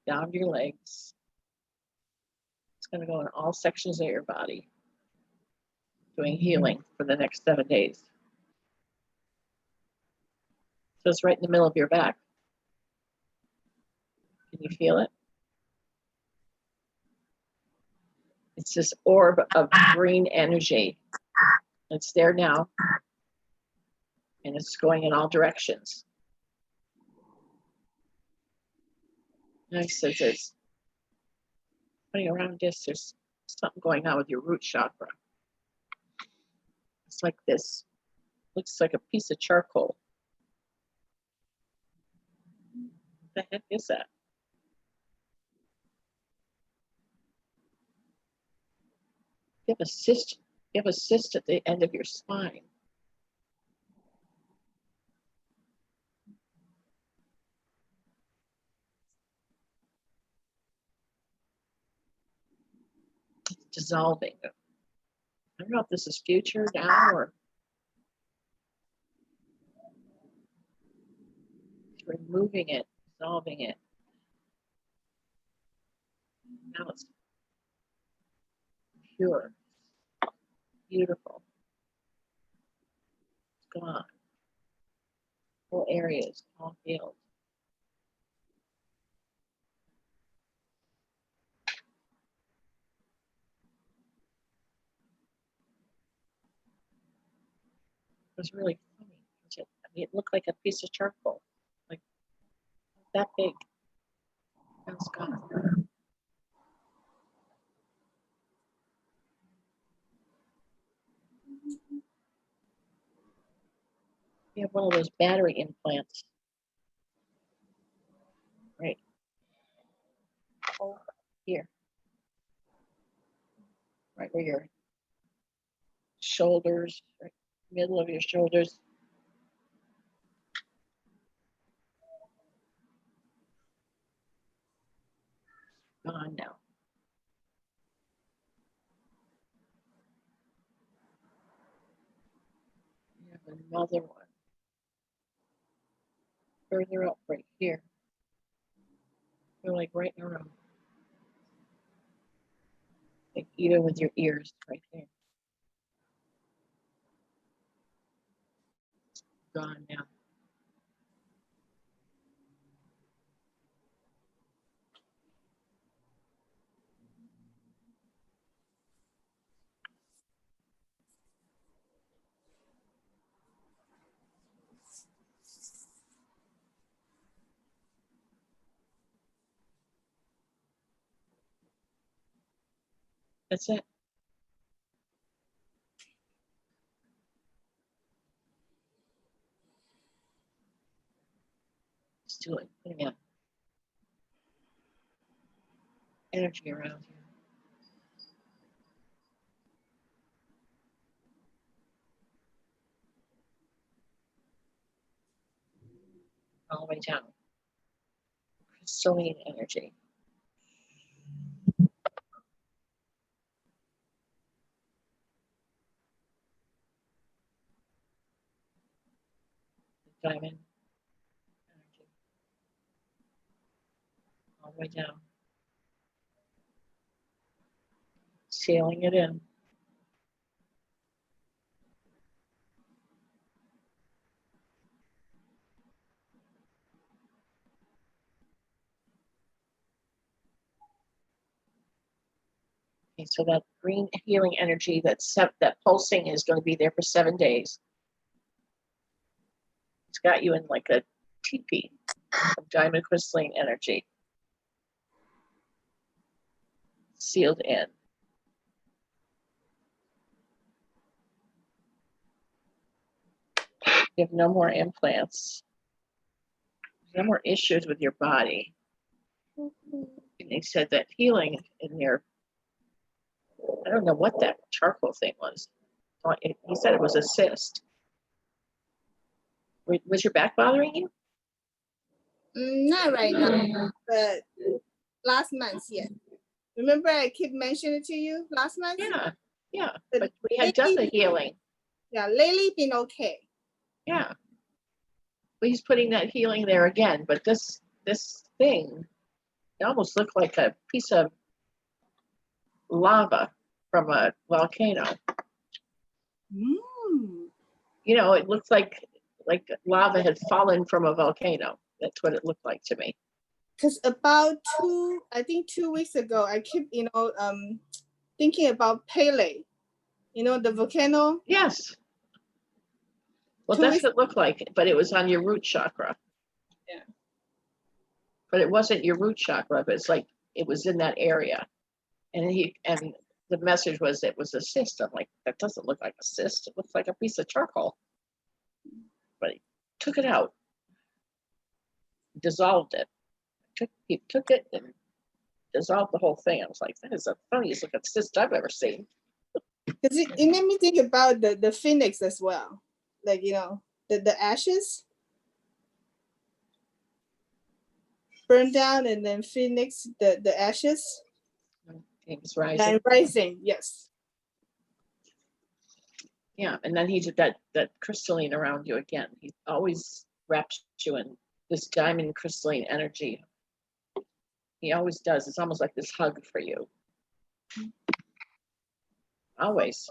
down your legs. It's going to go in all sections of your body, doing healing for the next 7 days. So it's right in the middle of your back. Can you feel it? It's this orb of green energy. It's there now, and it's going in all directions. And I said, there's running around this, there's something going on with your root chakra. It's like this, looks like a piece of charcoal. What the heck is that? You have a cyst at the end of your spine. It's dissolving. I don't know if this is future now or removing it, dissolving it. Now it's pure, beautiful. It's gone. Whole areas, all healed. It was really funny. I mean, it looked like a piece of charcoal, like that big. Now it's gone. You have one of those battery implants. Right. Oh, here. Right where your shoulders, right, middle of your shoulders. Gone now. You have another one. Further up right here. You're like right in a row. Like even with your ears right there. Gone now. That's it. Let's do it. Putting out energy around here. All the way down. Crystalline energy. Diamond energy. All the way down. Sealing it in. Okay, so that green healing energy, that pulsing is going to be there for 7 days. It's got you in like a teepee of diamond crystalline energy. Sealed in. You have no more implants. No more issues with your body. And they said that healing in your I don't know what that charcoal thing was. He said it was a cyst. Was your back bothering you? Not right now, but last month, yeah. Remember I keep mentioning it to you last month? Yeah, yeah. But we had done the healing. Yeah, lately been okay. Yeah. But he's putting that healing there again. But this thing, it almost looked like a piece of lava from a volcano. You know, it looks like lava had fallen from a volcano. That's what it looked like to me. Because about 2 weeks ago, I keep, thinking about Pele, the volcano. Yes. Well, that's what it looked like, but it was on your root chakra. Yeah. But it wasn't your root chakra, but it's like it was in that area. And the message was it was a cyst. I'm like, that doesn't look like a cyst. It looks like a piece of charcoal. But he took it out, dissolved it. He took it and dissolved the whole thing. I was like, that is the funniest looking cyst I've ever seen. Because it made me think about the phoenix as well. Like, the ashes burn down and then phoenix, the ashes. It's rising. And rising, yes. Yeah, and then he did that crystalline around you again. He always wraps you in this diamond crystalline energy. He always does. It's almost like this hug for you. Always.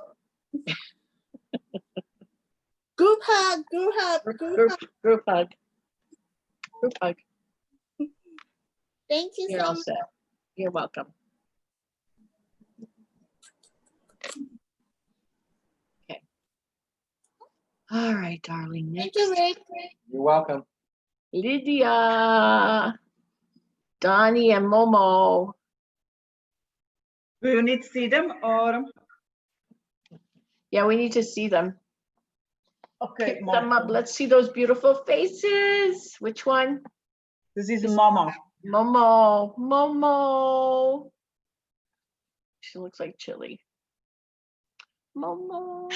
Group hug, group hug, group hug. Group hug. Thank you You're so all much. set. You're welcome. Okay. All right, darling. Thank you, Rick. You're welcome. Lydia, Donnie, and Momo. Do you need to see them or? Yeah, we need to see them. Okay, Pick them up. Let's see those beautiful faces. Which one? This is Momo. Momo. She looks like Chili. Momo.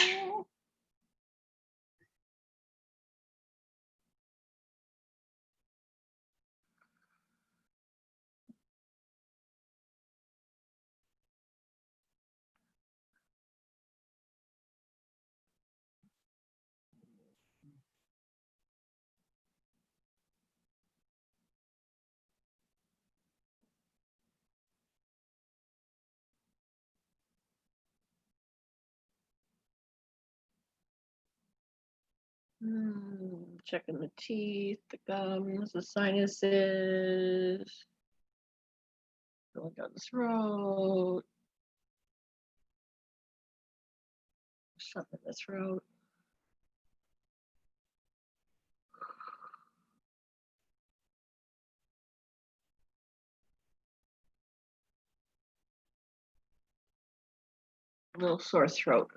Checking the teeth, the gums, the sinuses. Going down the throat. Something in the throat. A little sore throat.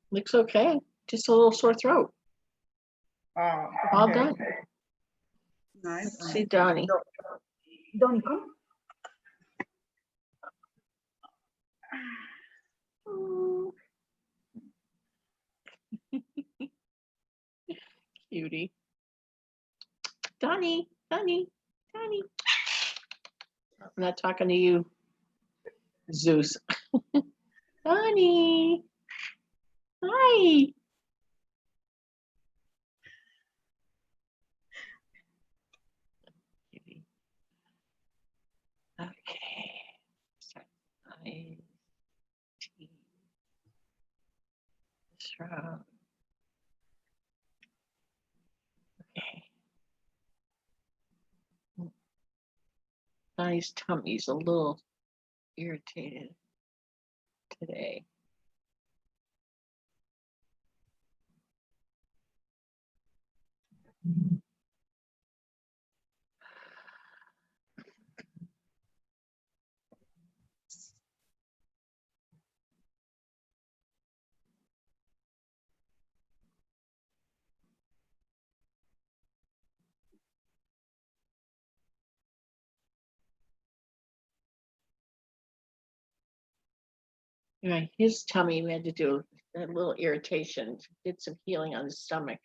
Looks okay. Just a little sore throat. All done. Nice. Let's see Donnie. Donnie, come. Cutie. Donnie. I'm not talking to you, Zeus. Donnie. Hi. Okay. Donnie's tummy's a little irritated today. Yeah, his tummy, we had to do a little irritation, did some healing on his stomach,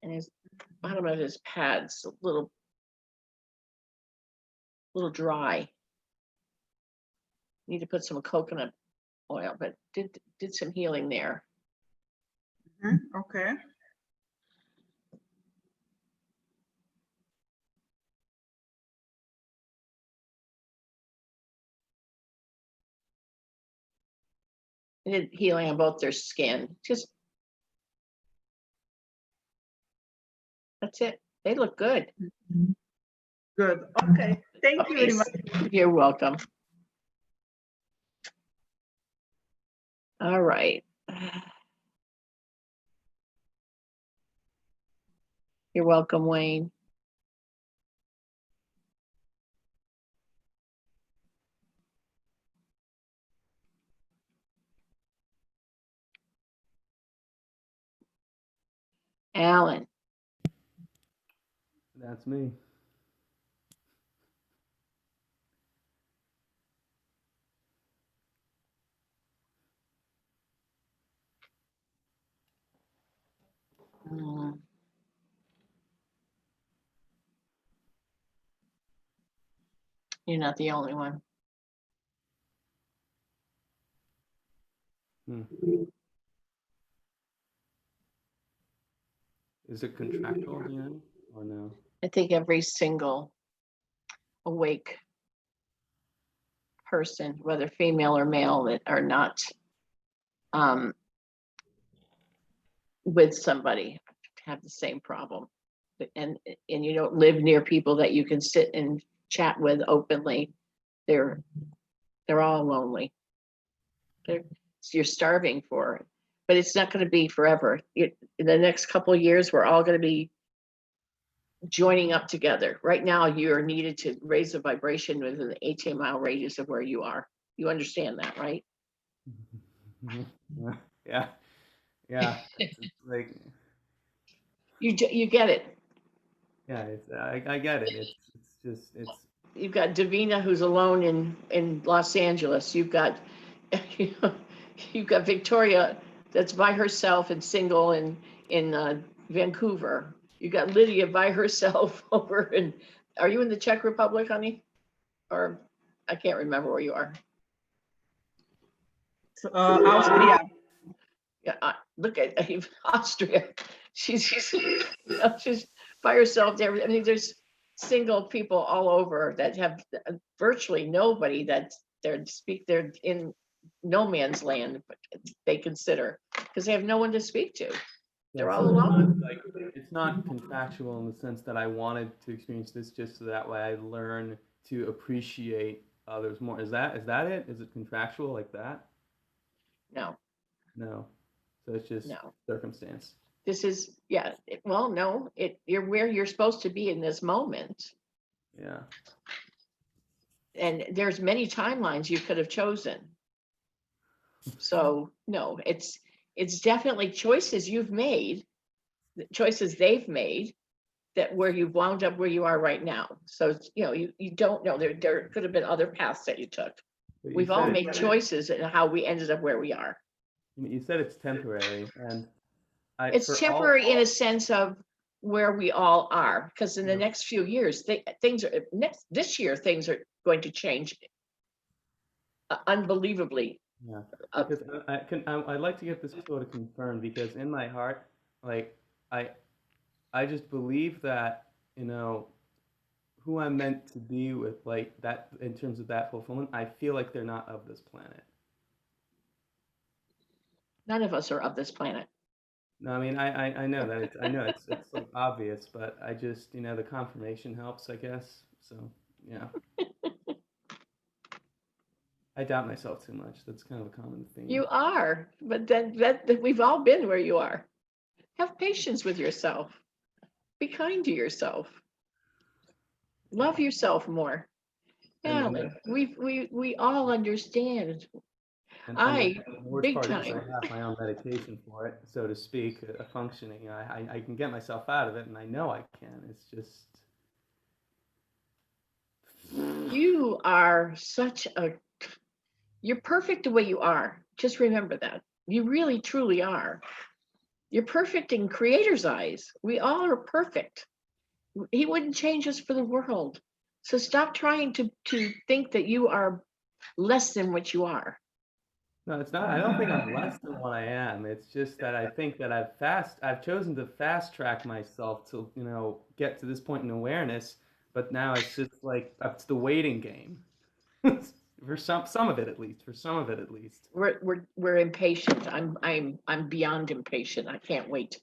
and his bottom of his pads a little dry. Need to put some coconut oil, but did some healing there. Okay. Did healing on both their skin. Just that's it. They look good. Good. Okay. Thank you very much. You're welcome. All right. You're welcome, Wayne. Alan. That's me. You're not the only one. Is it contractual, do you know, or no? I think every single awake person, whether female or male, that are not with somebody, have the same problem. And you don't live near people that you can sit and chat with openly. They're all lonely. You're starving for it, but it's not going to be forever. In the next couple of years, we're all going to be joining up together. Right now, you're needed to raise the vibration within the 18-mile radius of where you are. You understand that, right? Yeah. It's like you get it. Yeah, I get it. It's You've got Davina, who's alone in Los Angeles. You've got you've got Victoria, that's by herself and single in Vancouver. You got Lydia by herself over in. Are you in the Czech Republic, honey? Or I can't remember where you are. Austria. Yeah, look at Austria. She's by herself there. I mean, there's single people all over that have virtually nobody that they're in no man's land, but they consider, because they have no one to speak to. They're all alone. Like, it's not contractual in the sense that I wanted to experience this just so that way I learn to appreciate others more. Is that it? Is it contractual like that? No. So it's just circumstance. This is well, no, you're where you're supposed to be in this moment. Yeah. And there's many timelines you could have chosen. So no, it's definitely choices you've made, choices they've made, that where you've wound up where you are right now. So you don't know, there could have been other paths that you took. We've all made choices in how we ended up where we are. You said it's temporary, and it's temporary in a sense of where we all are, because in the next few years, this year things are going to change unbelievably. Yeah, because I'd like to get this sort of confirmed, because in my heart, like I just believe that who I'm meant to be with, like that, in terms of that fulfillment, I feel like they're not of this planet. None of us are of this planet. No, I mean, I know that it's like obvious, but I just, the confirmation helps, I guess. So, yeah. I doubt myself too much. That's kind of a common theme. You are, but that we've all been where you are. Have patience with yourself. Be kind to yourself. Love yourself more. And Alan, we all understand. the worst Big part is I time. have my own medication for it, so to speak, a functioning. I can get myself out of it, and I know I can. It's just You are you're perfect the way you are. Just remember that. You really, truly are. You're perfect in Creator's eyes. We all are perfect. He wouldn't change us for the world. So stop trying to think that you are less than what you are. no, it's not. I don't think I'm less than what I am. It's just that I think that I've chosen to fast track myself to, get to this point in awareness. But now it's just like it's the waiting game. For some of it at least. For some of it at least. We're impatient. I'm beyond impatient. I can't wait.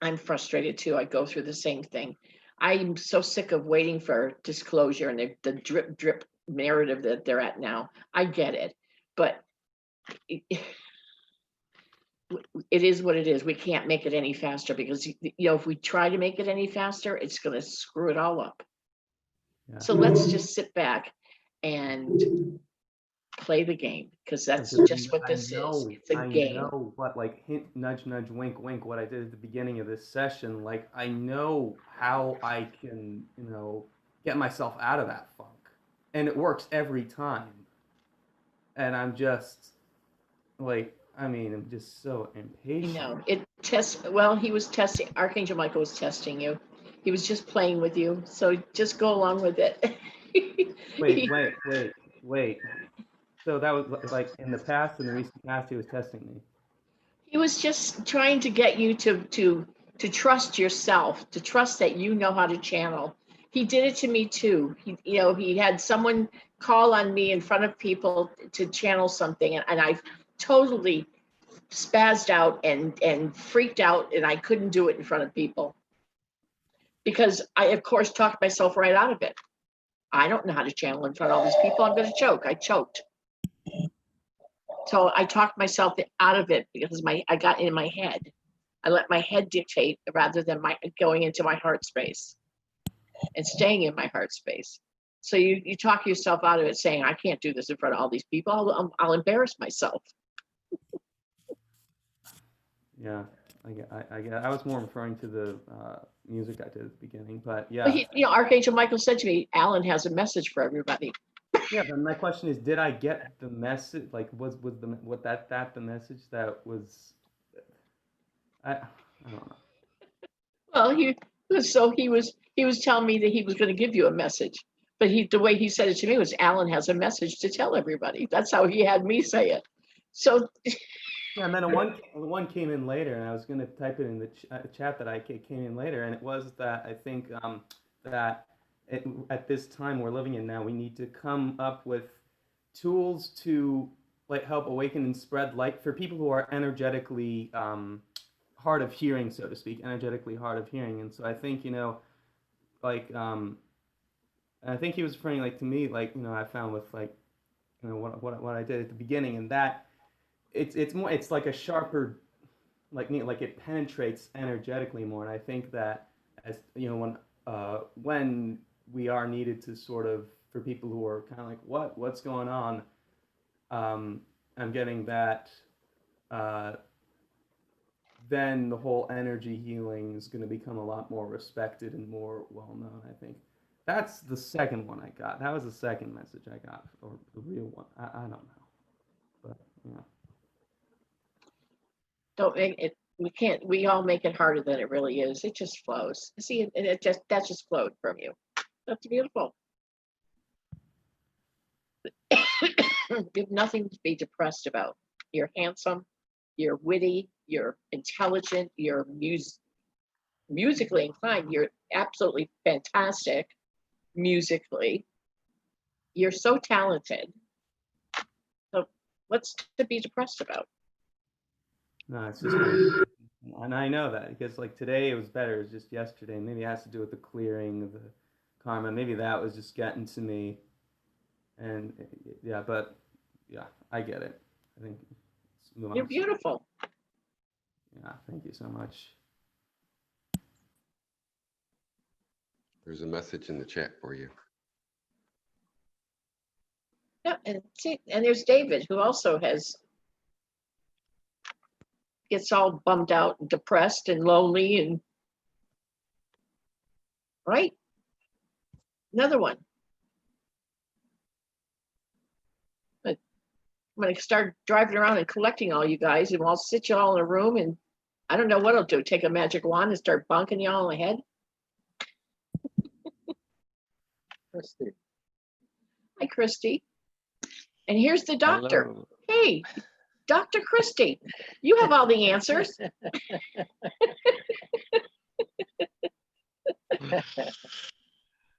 I'm frustrated too. I go through the same thing. I'm so sick of waiting for disclosure and the drip narrative that they're at now. I get it, but it is what it is. We can't make it any faster because if we try to make it any faster, it's going to screw it all up. Yeah. So let's just sit back and play the game, because that's just what this is. It's a game. I know what, like, hint, nudge, nudge, wink, wink, what I did at the beginning of this session. Like, I know how I can, get myself out of that funk. And it works every time. And I'm just, like, I'm just so impatient. He was testing, Archangel Michael was testing you. He was just playing with you. So just go along with it. Wait. So that was like in the past, in the recent past, he was testing me. He was just trying to get you to trust yourself, to trust that you know how to channel. He did it to me too. He had someone call on me in front of people to channel something, and I totally spazzed out and freaked out, and I couldn't do it in front of people because I, of course, talked myself right out of it. I don't know how to channel in front of all these people. I'm going to choke. I choked. So I talked myself out of it because I got in my head. I let my head dictate rather than going into my heart space and staying in my heart space. So you talk yourself out of it, saying, I can't do this in front of all these people. I'll embarrass myself. Yeah, I was more referring to the music I did at the beginning, but yeah. But Archangel Michael said to me, Alan has a message for everybody. Yeah, but my question is, did I get the message? Like, was that the message that was? I don't know. Well, he was telling me that he was going to give you a message, but the way he said it to me was, Alan has a message to tell everybody. That's how he had me say it. So. Yeah, and then one came in later, and I was going to type it in the chat that came in later, and it was that I think that at this time we're living in now, we need to come up with tools to help awaken and spread light for people who are energetically hard of hearing, so to speak, energetically hard of hearing. And so I think I think he was referring to me, I found with what I did at the beginning, and that it's like a sharper, it penetrates energetically more. And I think that as when we are needed to sort of, for people who are kind of what's going on, I'm getting that then the whole energy healing is going to become a lot more respected and more well known. I think that's the second one I got. That was the second message I got, or the real one. I don't know, but yeah. Don't make it. We all make it harder than it really is. It just flows. See, that just flowed from you. That's beautiful. You have nothing to be depressed about. You're handsome, you're witty, you're intelligent, you're musically inclined, you're absolutely fantastic musically. You're so talented. So what's to be depressed about? No, it's just me. And I know that because like today it was better. It was just yesterday. Maybe it has to do with the clearing of the karma. Maybe that was just getting to me. And yeah, but yeah, I get it. I think let's move You're on. beautiful. Yeah, thank you so much. There's a message in the chat for you. Yeah, and see, and there's David, who also gets all bummed out and depressed and lonely and right. Another one. But I'm gonna start driving around and collecting all you guys, and I'll sit you all in a room, and I don't know what I'll do. Take a magic wand and start bonking you all in the head. Christy. Hi, Christy. And here's the doctor. Hello. Hey, Dr. Christy, you have all the answers.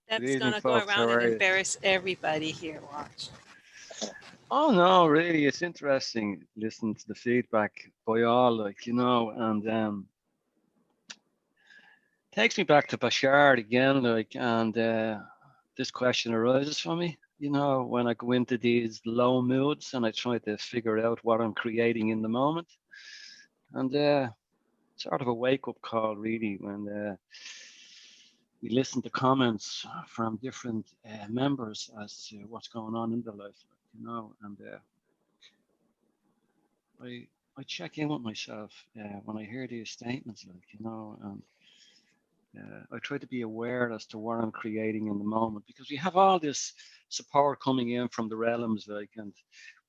That's evening, gonna go folks. How around and are you? embarrass everybody here. Watch. Oh no, really, it's interesting listening to the feedback by all, like, you know, and takes me back to Bashar again, like, and this question arises for me, you know, when I go into these low moods and I try to figure out what I'm creating in the moment, and sort of a wake-up call, really, when we listen to comments from different members as to what's going on in their life, you know, and I check in with myself when I hear these statements, like, you know, and I try to be aware as to what I'm creating in the moment, because we have all this support coming in from the realms, like, and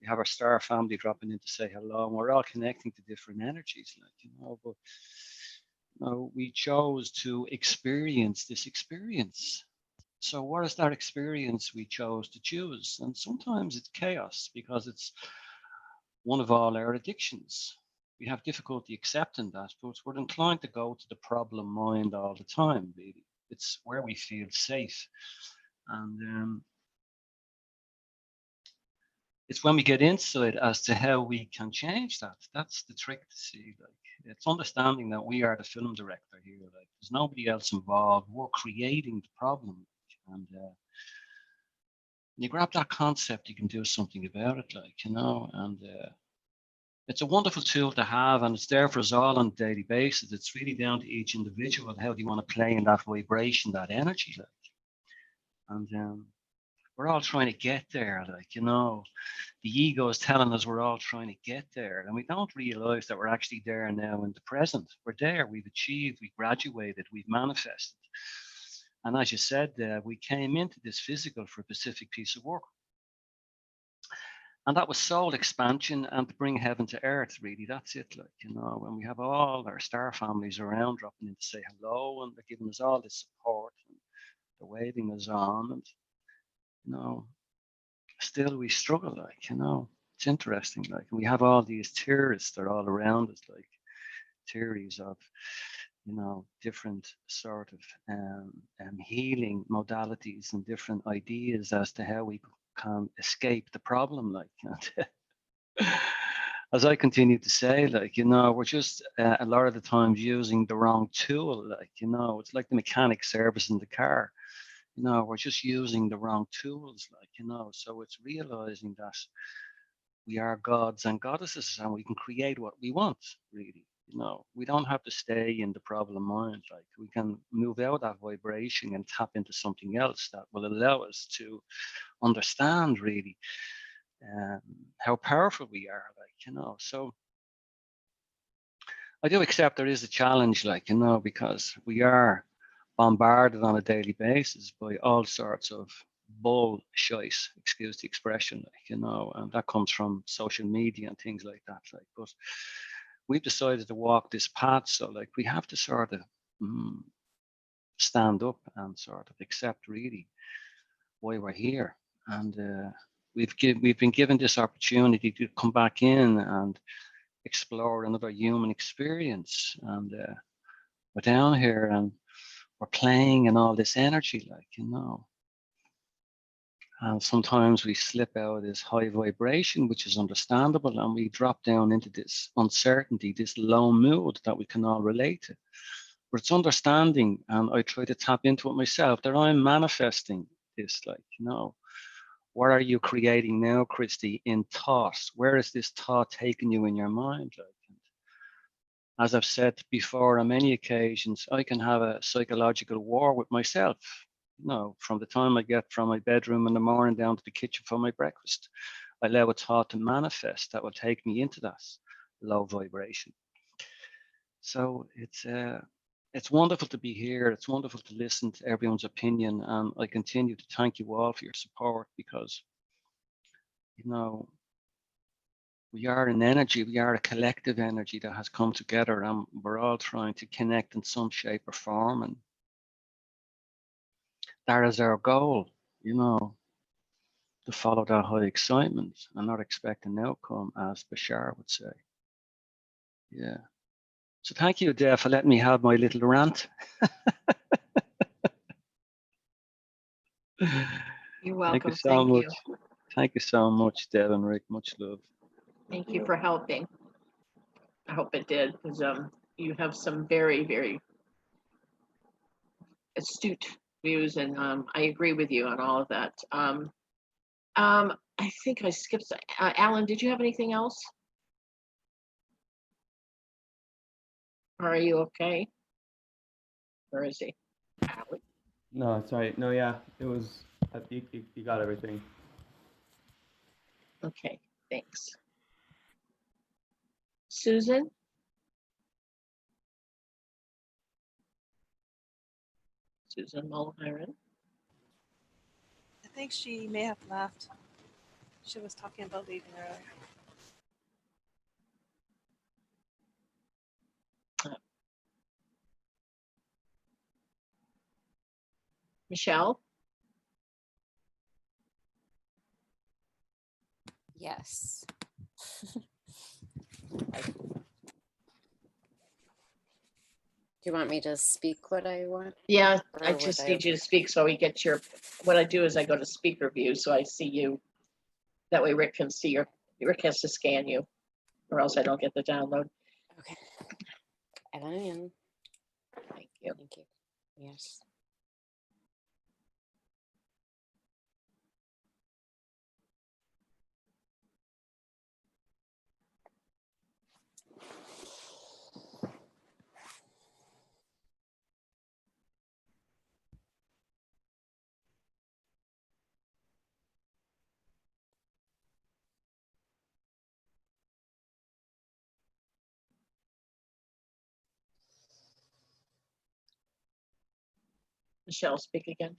we have our star family dropping in to say hello, and we're all connecting to different energies, like, you know, but you know, we chose to experience this experience. So what is that experience we chose to choose? And sometimes it's chaos because it's one of all our addictions. We have difficulty accepting that, but we're inclined to go to the problem mind all the time, really. It's where we feel safe. And it's when we get insight as to how we can change that. That's the trick to see. Like, it's understanding that we are the film director here. Like, there's nobody else involved. We're creating the problem. And you grab that concept, you can do something about it, like, you know, and it's a wonderful tool to have, and it's there for us all on a daily basis. It's really down to each individual how do you want to play in that vibration, that energy, like. And we're all trying to get there, like, you know, the ego is telling us we're all trying to get there, and we don't realize that we're actually there now in the present. We're there, we've achieved, we've graduated, we've manifested. And as you said, we came into this physical for a specific piece of work. And that was soul expansion and to bring heaven to earth, really. That's it, like, you know, when we have all our star families around dropping in to say hello, and they're giving us all this support, and they're waving us on, and, you know, still we struggle, like, you know, it's interesting, like, and we have all these theorists that are all around us, like, theories of, you know, different sort of healing modalities and different ideas as to how we can escape the problem, like. As I continue to say, like, you know, we're just a lot of the times using the wrong tool, like, you know, it's like the mechanic servicing the car, you know, we're just using the wrong tools, like, you know, so it's realizing that we are gods and goddesses and we can create what we want, really. You know, we don't have to stay in the problem mind. Like, we can move out that vibration and tap into something else that will allow us to understand, really, how powerful we are. Like, you know, so I do accept there is a challenge, like, you know, because we are bombarded on a daily basis by all sorts of bullshit, excuse the expression, like, you know, and that comes from social media and things like that. Like, but we've decided to walk this path, so like we have to sort of stand up and sort of accept really why we're here, and we've been given this opportunity to come back in and explore another human experience, and we're down here and we're playing in all this energy, like, you know, And sometimes we slip out of this high vibration, which is understandable, and we drop down into this uncertainty, this low mood that we can all relate to. But it's understanding, and I try to tap into it myself, that I'm manifesting this, like, you know, what are you creating now, Christy, in thoughts? Where is this thought taking you in your mind? Like, as I've said before on many occasions, I can have a psychological war with myself. You know, from the time I get from my bedroom in the morning down to the kitchen for my breakfast, I allow a thought to manifest that will take me into that low vibration. So it's wonderful to be here. It's wonderful to listen to everyone's opinion, and I continue to thank you all for your support, because, you know, we are an energy, we are a collective energy that has come together, and we're all trying to connect in some shape or form, and that is our goal, you know, to follow that high excitement and not expect an outcome, as Bashar would say. Yeah. So thank you, Dave, for letting me have my little rant. You're Thank you welcome. so Thank much. you. Thank you so much, Deb and Rick. Much love. Thank you for helping. I hope it did, because you have some very, very astute views, and I agree with you on all of that. I think I skipped. Alan, did you have anything else? Or are you okay? Where is he? Alan? No, sorry. No, yeah, it was. You got everything. Okay, thanks. Susan? Susan Mulheron? I think she may have left. She was talking about leaving earlier. Michelle? Yes. Do you want me to speak what I want? Yeah, I Or would just I need you to speak so we get your, what I do is I go to speaker view, so I see you. That way Rick can see Rick has to scan you, or else I don't get the download. Okay. Evan. Thank you. Thank you. Yes. Michelle, speak again.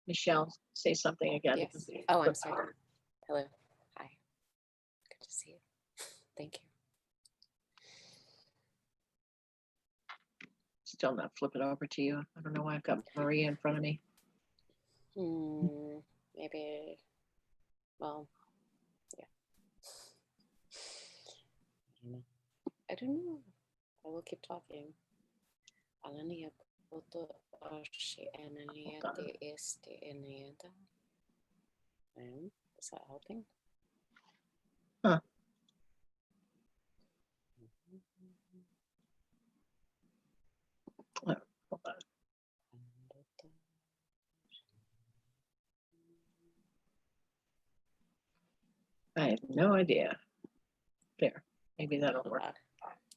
Michelle, say something again. Yes. Oh, I'm sorry. Hello. Hi. Good to see you. Thank you. Still not flipping over to you. I don't know why I've got Maria in front of me. Maybe, well, yeah. I don't know. I will keep talking. Alania koto arshi enaniate este eniata. Is that helping? Huh. Oh, hold on. I have no idea. There, maybe that'll work.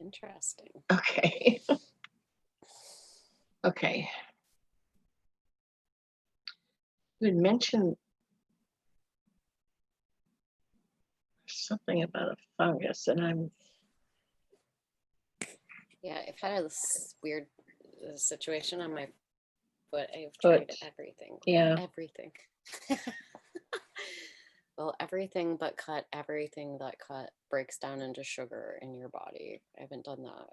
Interesting. Okay. Okay. You had mentioned something about a fungus, and I'm. Yeah, I've had this weird situation on my foot. I've tried everything. Yeah. Everything. Well, everything but cut, everything that cut breaks down into sugar in your body. I haven't done that.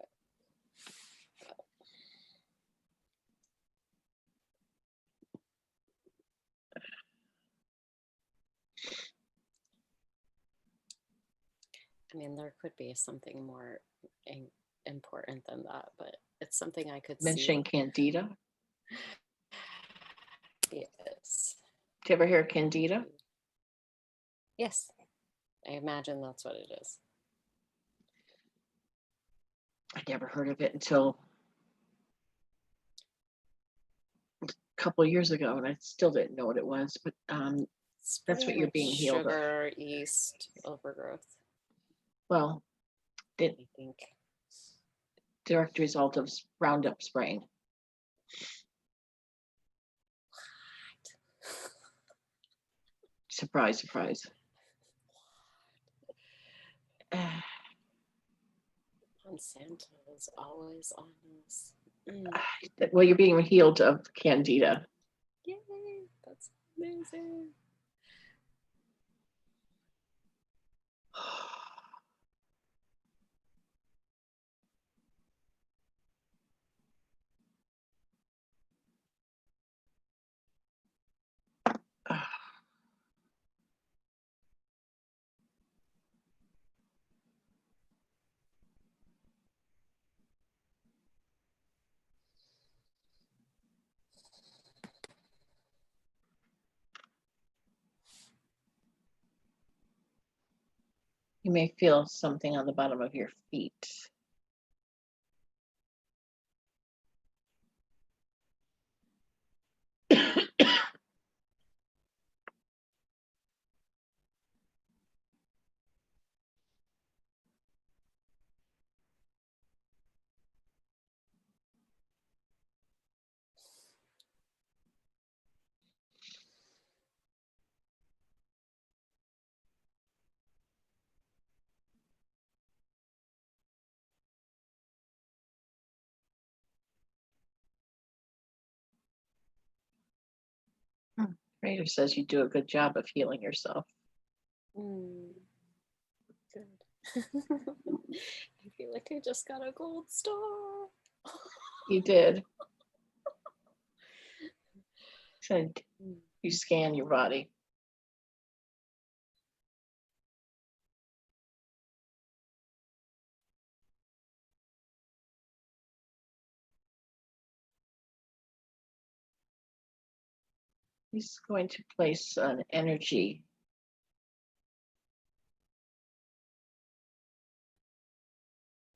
I mean, there could be something more important than that, but it's something I could Mentioning see. Candida. Yes. Did you ever hear of Candida? Yes. I imagine that's what it is. I never heard of it until a couple of years ago, and I still didn't know what it was. But that's what you're being healed of. Sugar, yeast, overgrowth. Well, I think. Direct result of Roundup spraying. Surprise, surprise. Monsanto is always on us. Well, you're being healed of Candida. Yay, that's amazing. You may feel something on the bottom of your feet. Trader says you do a good job of healing yourself. Good. I feel like I just got a gold star. You did. Said you scan your body. He's going to place an energy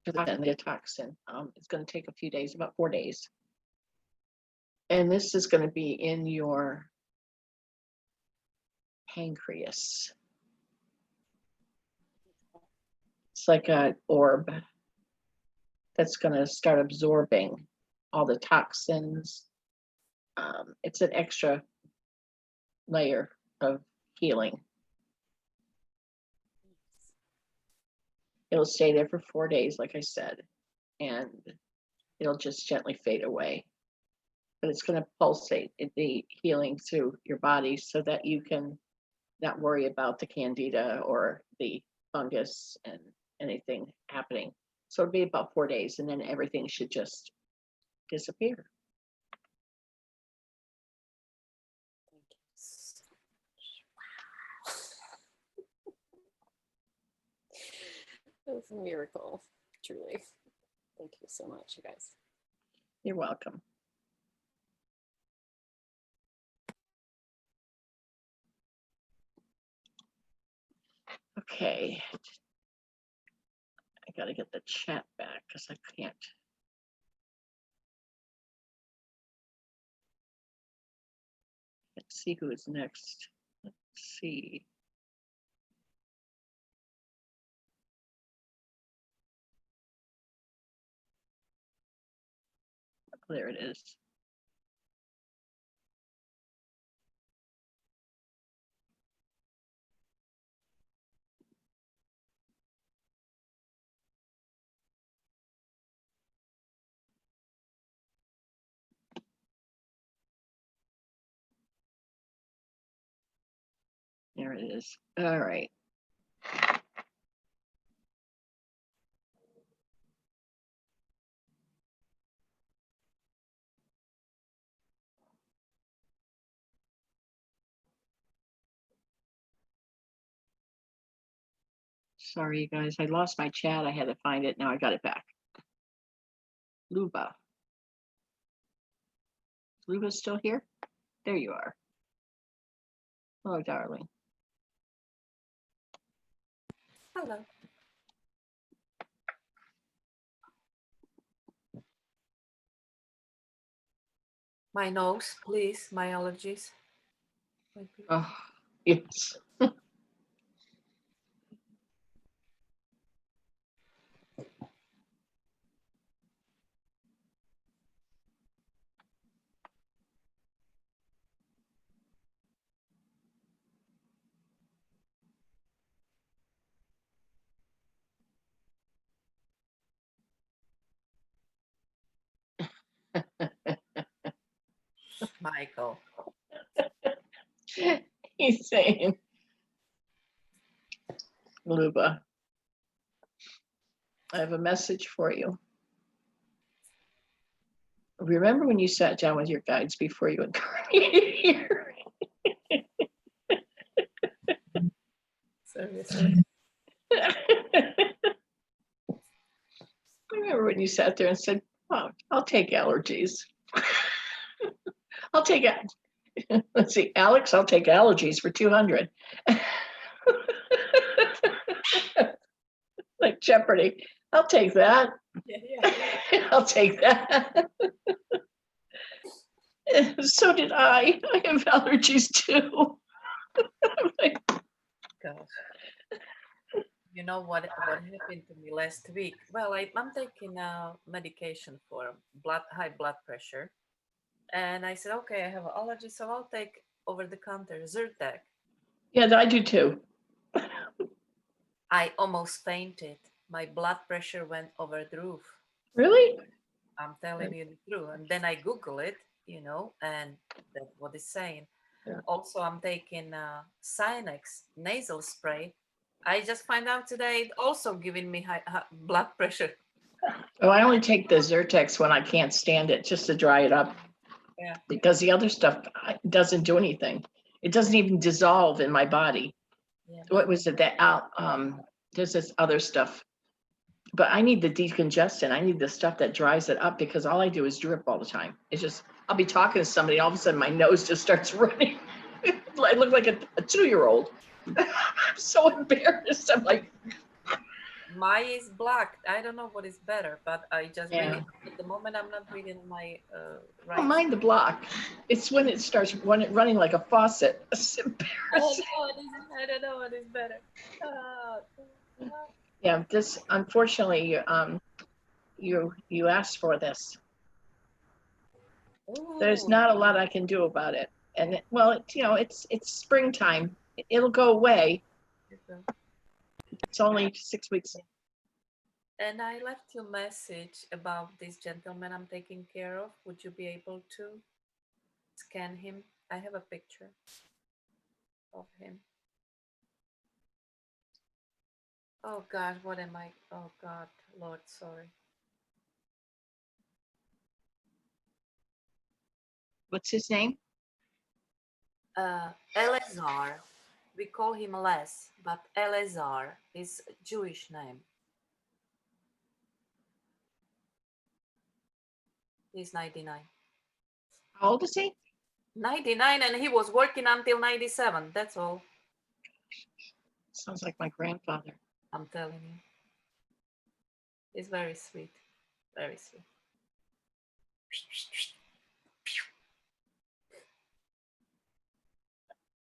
for the toxin. It's going to take a few days, about 4 days. And this is going to be in your pancreas. It's like an orb that's going to start absorbing all the toxins. It's an extra layer of healing. It'll stay there for 4 days, like I said, and it'll just gently fade away. But it's going to pulsate the healing through your body so that you can not worry about the candida or the fungus and anything happening. So it'll be about 4 days, and then everything should just disappear. It was a miracle, truly. Thank you so much, you guys. You're welcome. Okay. I got to get the chat back because I can't. Let's see who is next. Let's see. There it is. There it is. All right. Sorry, you guys. I lost my chat. I had to find it. Now I got it back. Luba. Luba's still here? There you are. Hello, darling. Hello. My nose, please. My allergies. Oh, yes. Michael. He's saying, Luba, I have a message for you. Remember when you sat down with your guides before you incarnated here? Seriously. Remember when you sat there and said, oh, I'll take allergies. I'll take it. Let's see, Alex, I'll take allergies for 200. Like Jeopardy. I'll take that. Yeah. I'll take that. So did I. I have allergies too. Like, Gosh. You know what happened to me last week? Well, I'm taking medication for high blood pressure. And I said, okay, I have an allergy, so I'll take over-the-counter Zyrtec. yeah, I do too. I almost fainted. My blood pressure went over the roof. Really? I'm telling you the truth. And then I Google it, and that's what it's saying. Yeah. Also, I'm taking Sinex nasal spray. I just find out today it also giving me high blood pressure. Oh, I only take the Zyrtex when I can't stand it, just to dry it up. Yeah. Because the other stuff doesn't do anything. It doesn't even dissolve in my body. Yeah. What was it that there's this other stuff, but I need the decongestant. I need the stuff that dries it up, because all I do is drip all the time. It's just, I'll be talking to somebody, all of a sudden my nose just starts running. I look like a 2-year-old. I'm so embarrassed. I'm like, my is black. I don't know what is better, but I just Yeah. really, at the moment, I'm not reading my I right. don't mind the block. It's when it starts running like a faucet. It's embarrassing. I don't know what is better. Yeah, this, unfortunately, you asked for this. There's not a lot I can do about it. And well, it's springtime. It'll go away. It's only 6 weeks. And I left you a message about this gentleman I'm taking care of. Would you be able to scan him? I have a picture of him. Oh God, what am I? Oh God, Lord, sorry. What's his name? Eleazar. We call him Les, but Eleazar is a Jewish name. He's 99. How old is he? 99, and he was working until 97. That's all. Sounds like my grandfather. I'm telling you. He's very sweet. Very sweet.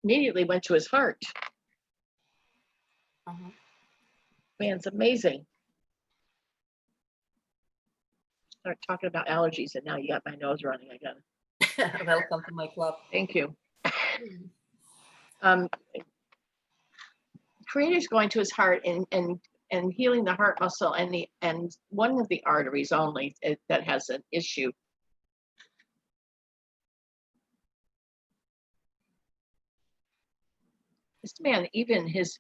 Immediately went to his heart. Uh-huh. Man, it's amazing. Start talking about allergies, and now you got my nose running again. Welcome to my club. Thank you. Creator's going to his heart and healing the heart muscle and one of the arteries only that has an issue. This man, even his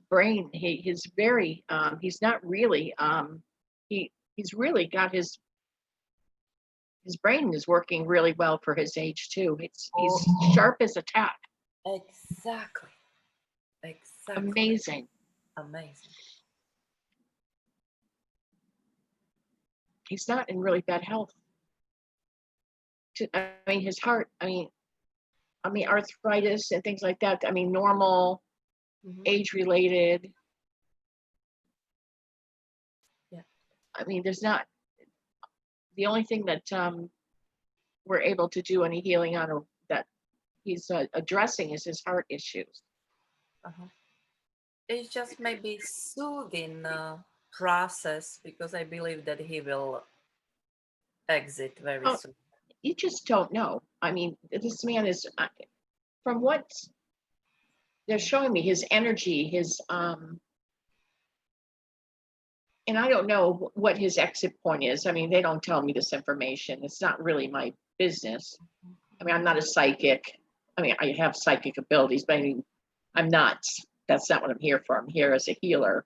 brain, he's very he's not really he's really got his brain is working really well for his age too. He's sharp as a tack. Exactly. Amazing. Amazing. he's not in really bad health. I mean, his heart, I mean, arthritis and things like that. I mean, normal, age-related. Yeah. I mean, there's not, the only thing that we're able to do any healing on or that he's addressing is his heart issues. It's just maybe soothing process because I believe that he will exit very Oh, soon. you just don't know. I mean, this man is, from what they're showing me, his energy, his, and I don't know what his exit point is. I mean, they don't tell me this information. It's not really my business. I mean, I'm not a psychic. I mean, I have psychic abilities, but I mean, I'm not, that's not what I'm here for. I'm here as a healer.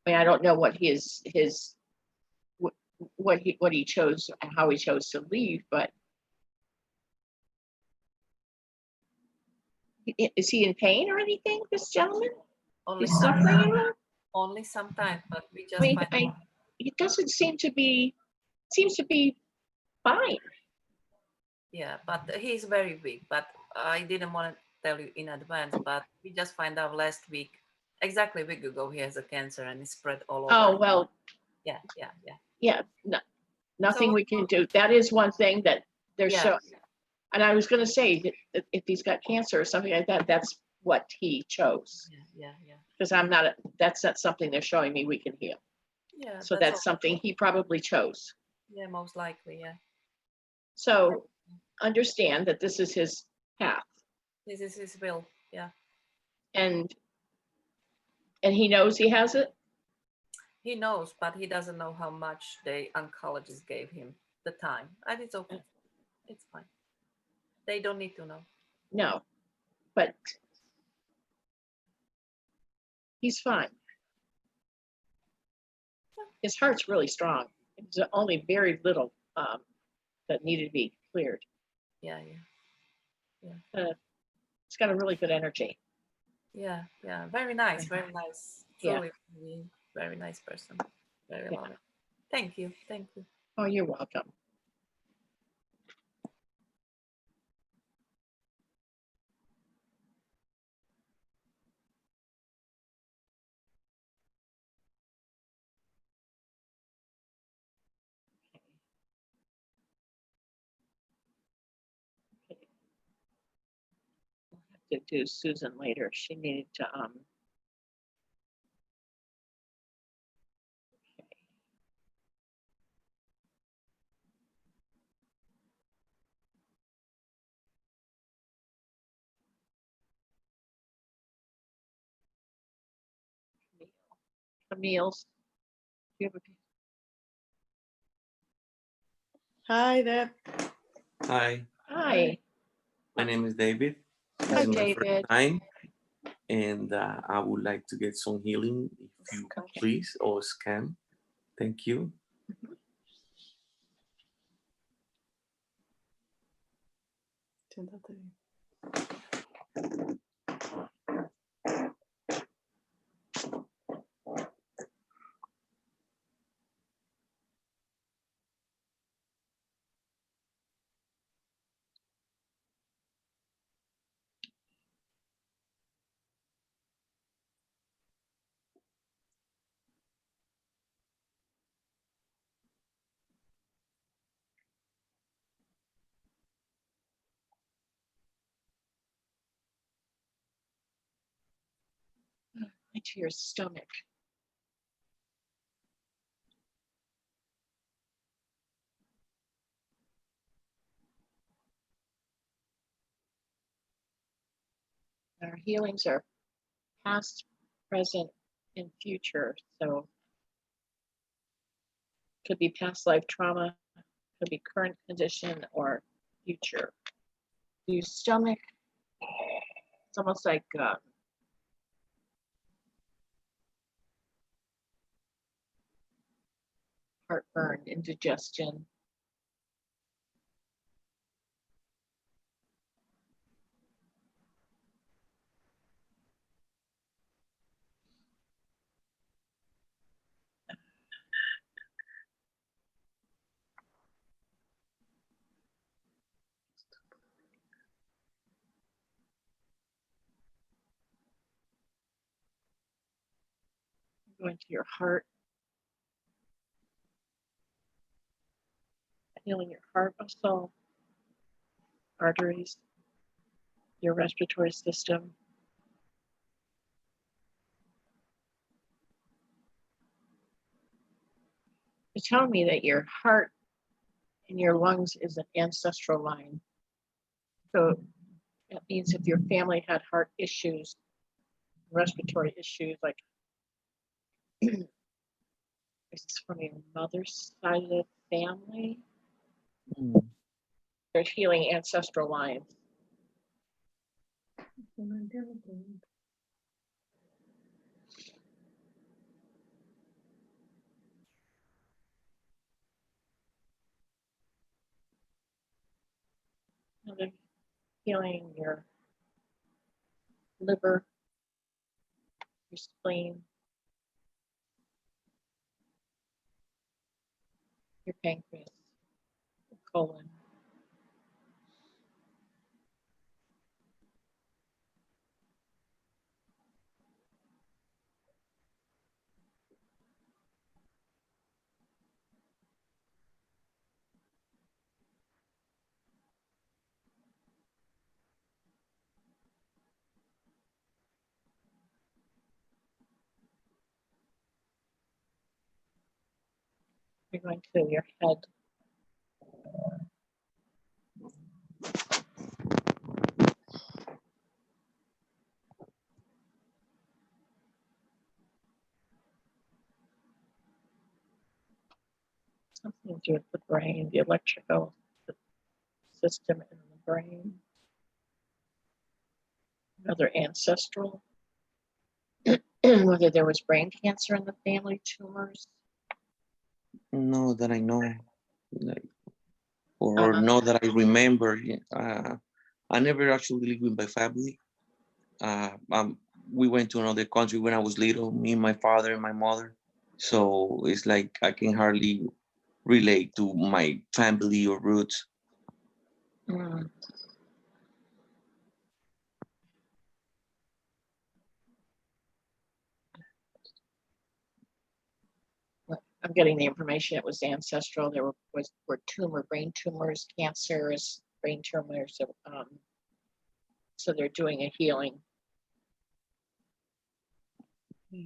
I mean, I don't know what what he chose, how he chose to leave, but is he in pain or anything, this gentleman? Only He's suffering a sometimes. lot? Only sometimes, but we just I mean, find out. it doesn't seem to be fine. Yeah, but he's very weak. But I didn't want to tell you in advance, but we just find out last week, exactly a week ago, he has a cancer and it spread all over. Oh, well. Yeah. Yeah, nothing we can do. That is one thing that they're Yeah. showing. And I was going to say that if he's got cancer or something like that, that's what he chose. Yeah. Because that's not something they're showing me we can heal. Yeah. So that's something he probably chose. Yeah, most likely, yeah. So understand that this is his path. This is his will, yeah. And he knows he has it? He knows, but he doesn't know how much the oncologist gave him the time. And it's okay. It's fine. They don't need to know. No, but he's fine. His heart's really strong. There's only very little that needed to be cleared. Yeah. It's got a really good energy. Yeah. Very nice, very nice. Yeah. Truly, very nice person. Very loving. Thank you. Oh, you're welcome. To do Susan later. She needed to Camille's. Hi there. Hi. My name is David. This Hi, is my David. first time, and I would like to get some healing, if you please, or scan. Thank you. Into your stomach. Our healings are past, present, and future. So could be past life trauma, could be current condition, or future. Your stomach, it's almost like heartburn, indigestion. Going to your heart. Healing your heart muscle, arteries, your respiratory system. You're telling me that your heart and your lungs is an ancestral line. So that means if your family had heart issues, respiratory issues, like this is from your mother's side of the family, there's healing ancestral lines. And then healing your liver, your spleen, your pancreas, your colon. You're going to your head. Something to do with the brain, the electrical system in the brain. Another ancestral. Whether there was brain cancer in the family, tumors. No, that I know, like, or no, that I remember. I never actually lived with my family. We went to another country when I was little, me, my father, and my mother. So it's like I can hardly relate to my family or roots. Mm. I'm getting the information. It was ancestral. There were brain tumors, cancers, brain tumors. So they're doing a healing. Are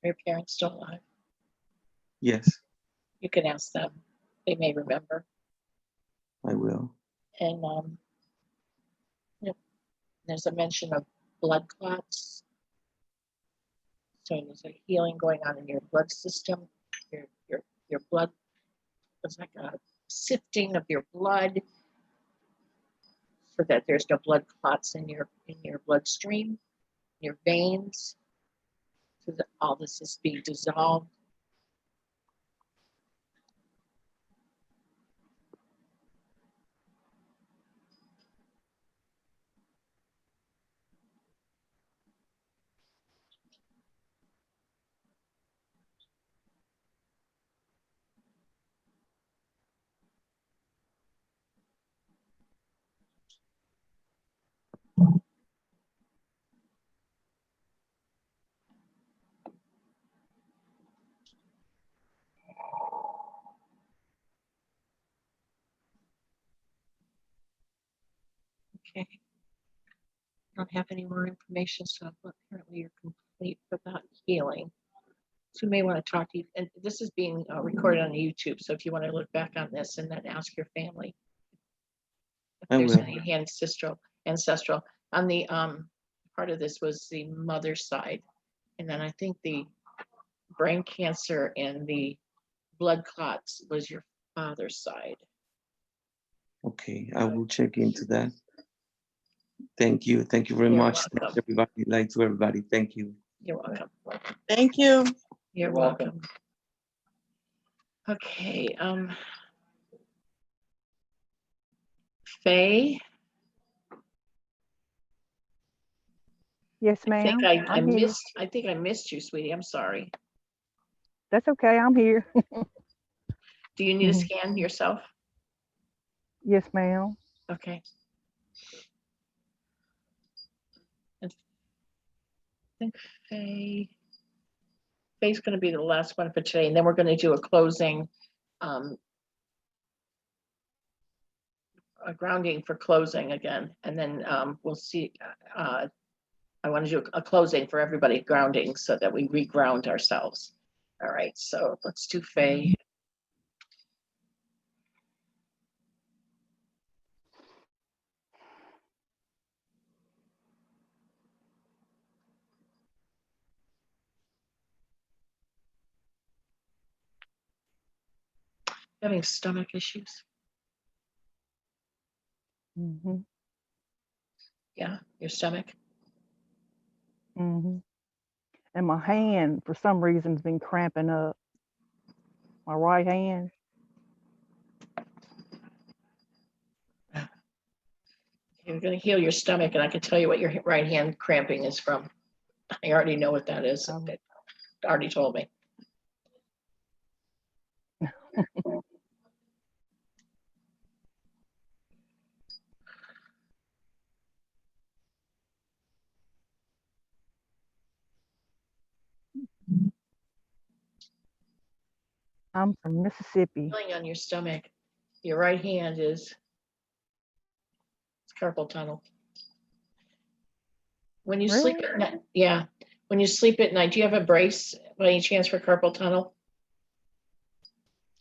your parents still alive? Yes, You can ask them. They may remember. I will. And yep, there's a mention of blood clots. So there's a healing going on in your blood system. Your blood is like a sifting of your blood so that there's no blood clots in your bloodstream, your veins, so that all this is being dissolved. Okay. I don't have any more information, so apparently you're complete with that healing. So you may want to talk to you, and this is being recorded on YouTube. So if you want to look back on this and then ask your family if I there's will. any ancestral. On the part of this was the mother's side, and then I think the brain cancer and the blood clots was your father's side. Okay, I will check into that. Thank you. Thank you very You're much. welcome. Thanks everybody. Like to everybody. Thank you. You're welcome. Thank you. You're welcome. Okay. Faye. Yes, ma'am. I I'm here. think I missed you, sweetie. I'm sorry. That's okay. I'm here. Do you need a scan yourself? Yes, ma'am. Okay. I think Faye's going to be the last one for today, and then we're going to do a closing, a grounding for closing again, and then we'll see. I want to do a closing for everybody, grounding, so that we reground ourselves. All right, so let's do Faye. Having stomach issues. Mm-hmm. Yeah, your stomach. Mm-hmm. And my hand, for some reason, has been cramping up. My right hand. You're going to heal your stomach, and I can tell you what your right hand cramping is from. I already know what that is. It already told me. I'm from Mississippi. Feeling on your stomach. Your right hand is carpal tunnel. When you sleep at night, yeah. When you sleep at night, do you have a brace by any chance for carpal tunnel?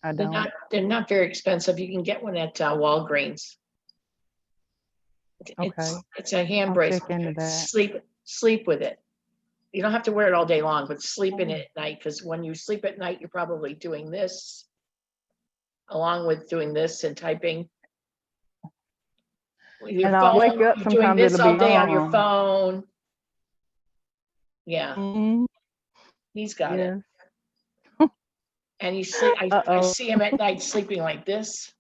I don't. They're not very expensive. You can get one at Walgreens. Okay. It's a hand I'll brace. check into that. Sleep with it. You don't have to wear it all day long, but sleep in it at night, because when you sleep at night, you're probably doing this along with doing this and typing. Your And phone, I'll wake up you're doing sometimes, this it'll all be day on your on. phone. Yeah. Mm-hmm. He's got Yes. it. And you sleep. I see him at night sleeping like this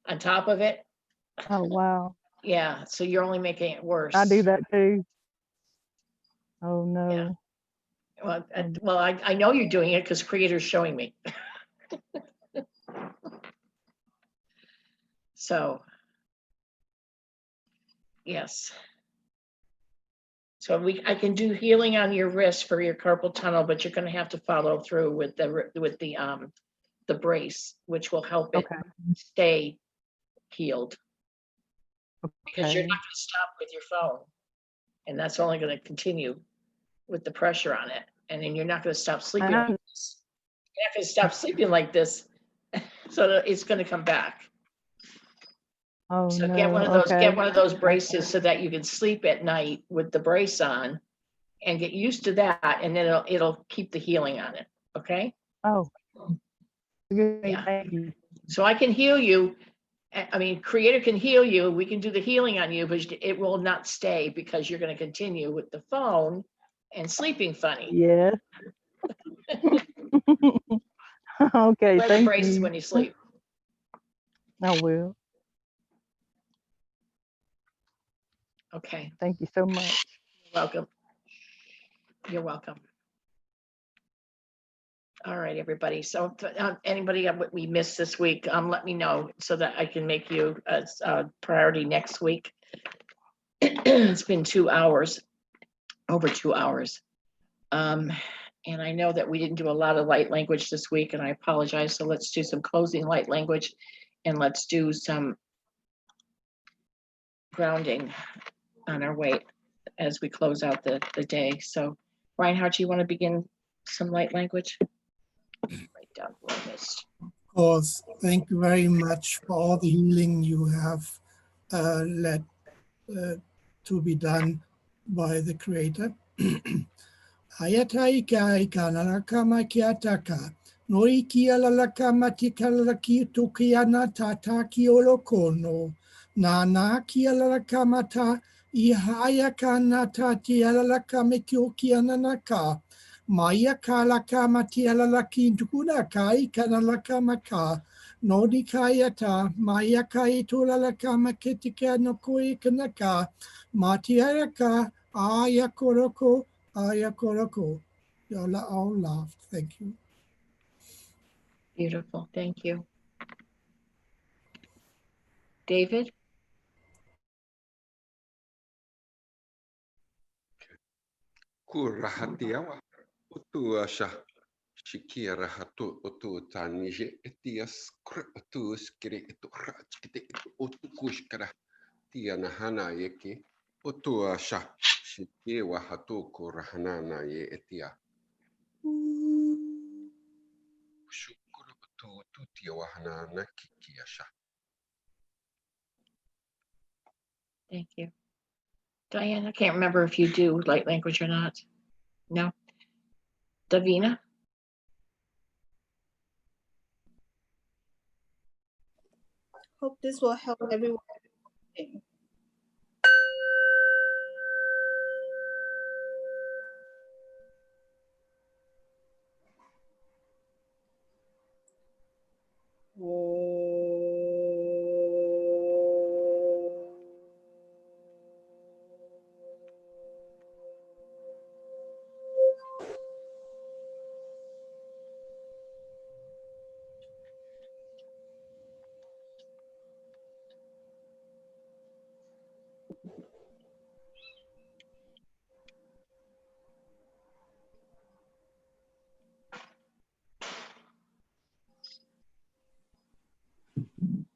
on top of it. Oh, wow. Yeah. So you're only making it worse. I do that too. Oh, no. Well, I know you're doing it because Creator's showing me. So, yes. So I can do healing on your wrist for your carpal tunnel, but you're going to have to follow through with the brace, which will help it stay healed. Because you're not going to stop with your phone, and that's only going to continue with the pressure on it. And then you're not going to stop sleeping like this. You're not going to stop sleeping like this, so that it's going to come back. Oh, So no. get one of those Okay. braces so that you can sleep at night with the brace on, and get used to that, and then it'll keep the healing on it. Okay. Oh. Yeah. Thank you. So I can heal you. I mean, Creator can heal you. We can do the healing on you, but it will not stay, because you're going to continue with the phone and sleeping funny. Yeah. Okay. Wear the Thank braces you. when you sleep. I will. Okay. Thank you so much. You're welcome. You're welcome. All right, everybody. So anybody we missed this week, let me know so that I can make you a priority next week. It's been 2 hours, over 2 hours. And I know that we didn't do a lot of light language this week, and I apologize. So let's do some closing light language, and let's do some grounding on our way as we close out the day. So Reinhardt, do you want to begin some light language? Write down what I missed. Of course, thank you very much for all the healing you have let to be done by the Creator. Ayataika ikanalaka makiataka. Noi kia lalaka matikalaki tukiana tataki olokono. Nana kia lalaka mata ihayaka natati alalaka mekiokiana naka. Maya kalaka matialalaki dukunaka ikanalaka maka. Nodi kayata maya kaitulalaka maketika no kuikanaka. Matiaraka ayakoroko. Ayakoroko. Y'all all laughed. Thank you. Beautiful. Thank you. David? Kurahatiawa. Utu asha. Shikira hatu utu tanije etias kra utu skiri itu rachkite itu utu kushkara. Tia nahana yeki. Utu asha. Shikiwa hatu kurahanana ye etia. Shukuru utu tutia wahana kiki asha. Thank you. Diane, I can't remember if you do light language or not. No? Davina? Hope this will help everyone.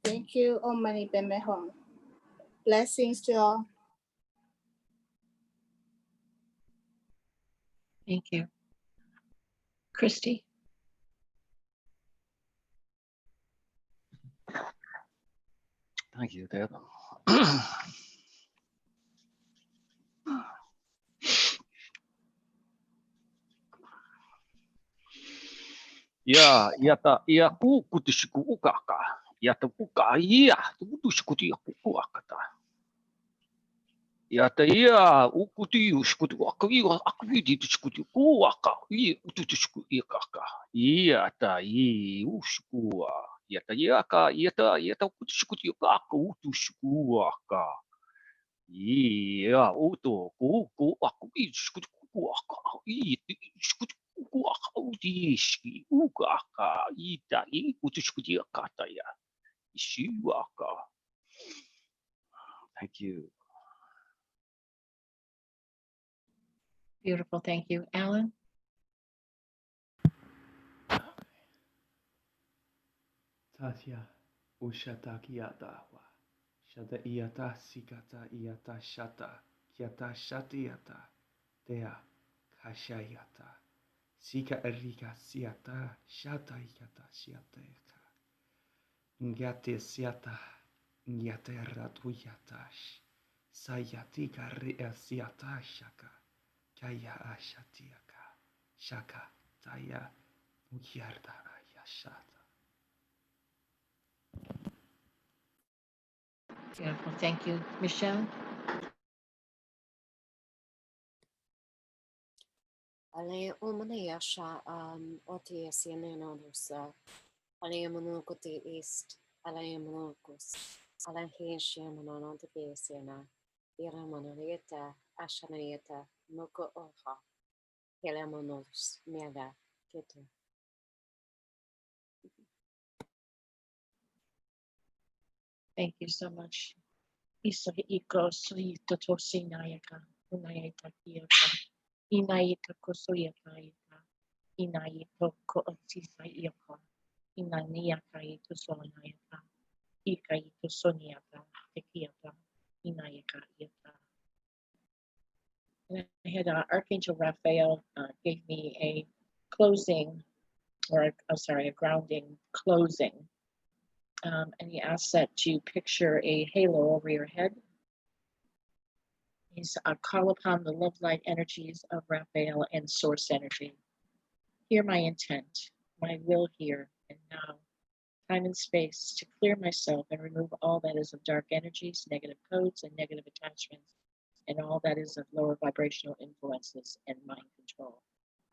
Thank you, Om Mani Padme Hum. Blessings to all. Thank you. Christy? Thank you, Deb. Ya, ya ku kutusku ukaka. Ya ta uka ya, kutusku ti ukaka. Ya ta ya ukuti uskutu akawi akawi di tuskutu uaka. I utusku ikaka. Ya ta I uskua. Ya ta ya ta kutusku ti ukaka utusku aka. Ya uto ku aku I skutu aka. I skutu aka udishki aka ita I utusku aka ya. Ishiwaka. Thank you. Beautiful. Thank you. Alan? Tatya ushatakiatawa. Shata iata sikata iata shata. Kiata shatiata. Dea kashayata. Sika erika siata. Shata ikata shiateka. Ngate siata. Ngate ratuyatash. Sayatika rea siata shaka. Kaya ashatiaka. Shaka taya. Mukierda ayashata. Beautiful. Thank you. Michelle? Ale umanayasha oti asianenosa. Ale manukote east. Ale manukus. Ale heshiamano de besiana. Iramanarieta. Ashanarieta. Moko oha. Helemonos. Miada. Ketu. Thank you so much. Isa iko suito tosinayaka. Unayaka kiyaka. Inayita kosoyaka yaka. Inayito ko otisa yaka. Inaniyaka ito sonayaka. Ika ito sonyaka. Tekiyaka. Inayaka yaka. And I had Archangel Raphael gave me a closing, or a grounding closing. And he asked that you picture a halo over your head. He's call upon the love light energies of Raphael and source energy. Hear my intent, my will here and now, time and space to clear myself and remove all that is of dark energies, negative codes, and negative attachments, and all that is of lower vibrational influences and mind control.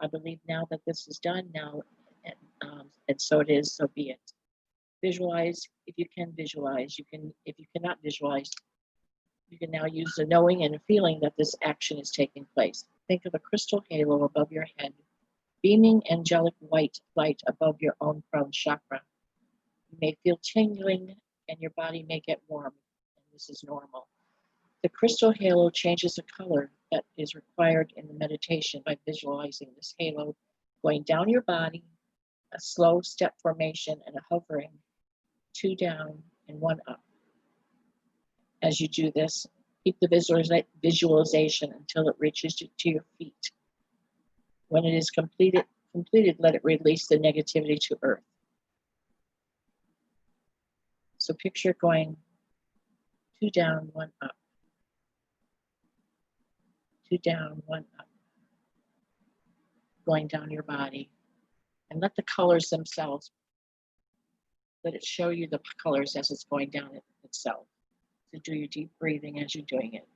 I believe now that this is done now, and so it is, so be it. Visualize if you can visualize. You can, if you cannot visualize, you can now use the knowing and feeling that this action is taking place. Think of a crystal halo above your head beaming angelic white light above your own crown chakra. You may feel tingling and your body may get warm, and this is normal. The crystal halo changes the color that is required in the meditation by visualizing this halo going down your body, a slow step formation and a hovering, 2 down and 1 up. As you do this, keep the visualization until it reaches to your feet. When it is completed, let it release the negativity to earth. So picture going 2 down, 1 up. 2 down, 1 up. Going down your body. And let the colors themselves, let it show you the colors as it's going down itself. So do your deep breathing as you're doing it.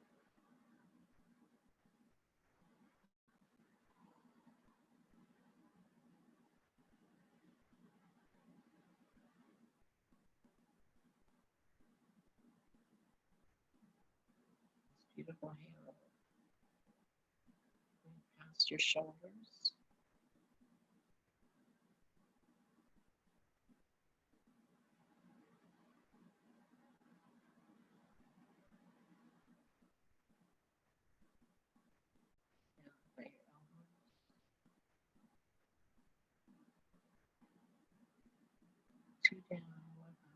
Beautiful halo. Past your shoulders. By your elbows. 2 down, 1 up.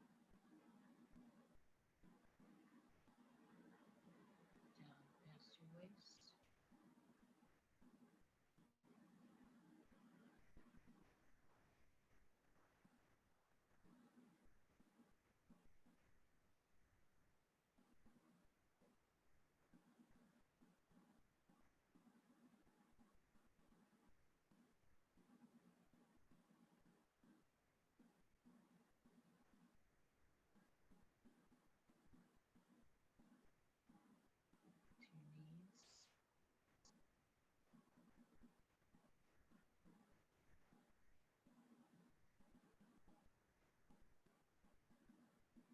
Down past your waist. To your knees.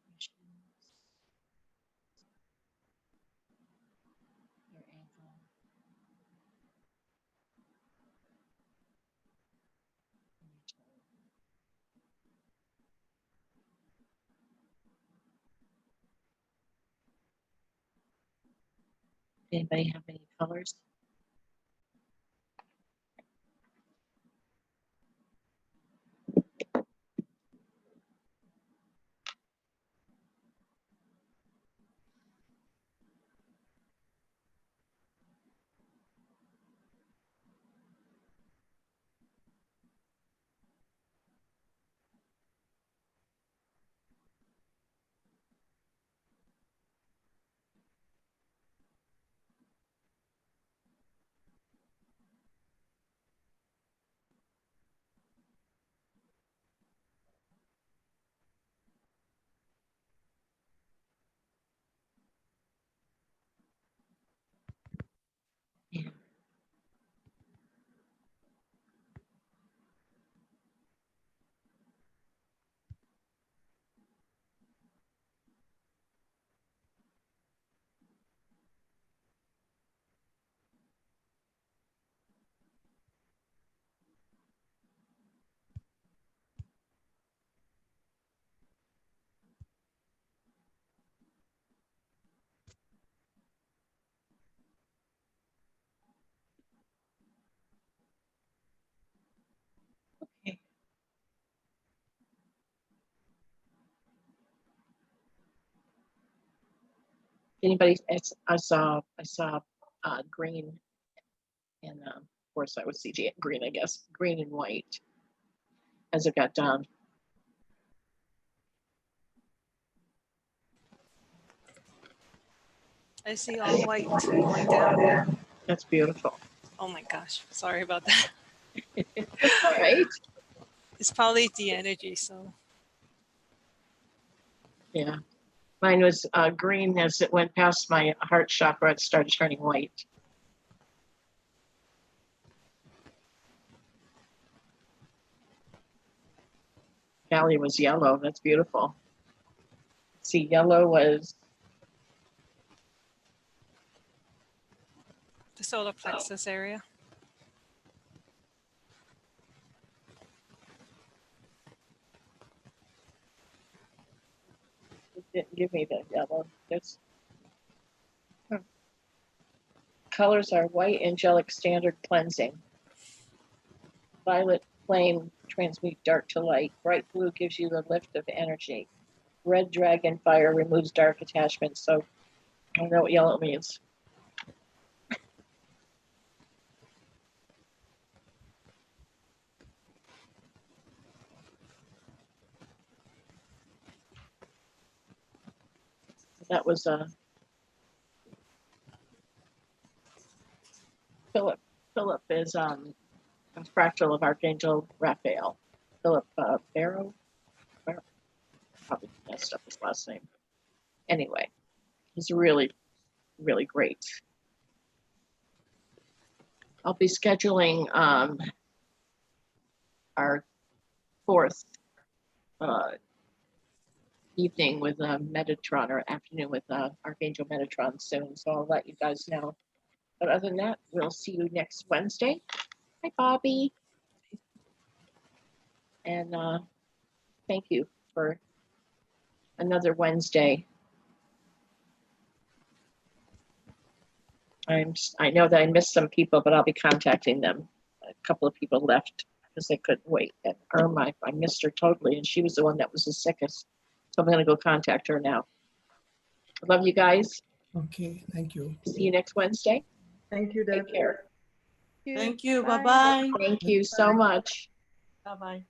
Your shins. Your ankle. And your toe. Anybody have any colors? Yeah. Okay. Anybody? I saw green, and of course I was CG green. I guess green and white as it got down. I see all white going down. That's beautiful. Oh my gosh, sorry about that. That's all right. It's probably the energy, so. Yeah. Mine was green as it went past my heart chakra. It started turning white. Valley was yellow. That's beautiful. See, yellow was The solar plexus area. Give me the yellow. There's colors are white, angelic, standard, cleansing. Violet flame transmute dark to light. Bright blue gives you the lift of energy. Red dragon fire removes dark attachments. So I don't know what yellow means. That was Philip. Philip is a fractal of Archangel Raphael. Philip Barrow. Probably messed up his last name. Anyway, he's really, really great. I'll be scheduling our fourth evening with Metatron, or afternoon with Archangel Metatron soon, so I'll let you guys know. But other than that, we'll see you next Wednesday. Hi, Bobby. And thank you for another Wednesday. I know that I missed some people, but I'll be contacting them. A couple of people left because they couldn't wait. And Irma, I missed her totally, and she was the one that was the sickest. So I'm going to go contact her now. I love you guys. Okay, thank you. See you next Wednesday. Thank you, Deb. Take care. Thank you. Bye-bye. Thank you so much. Bye-bye.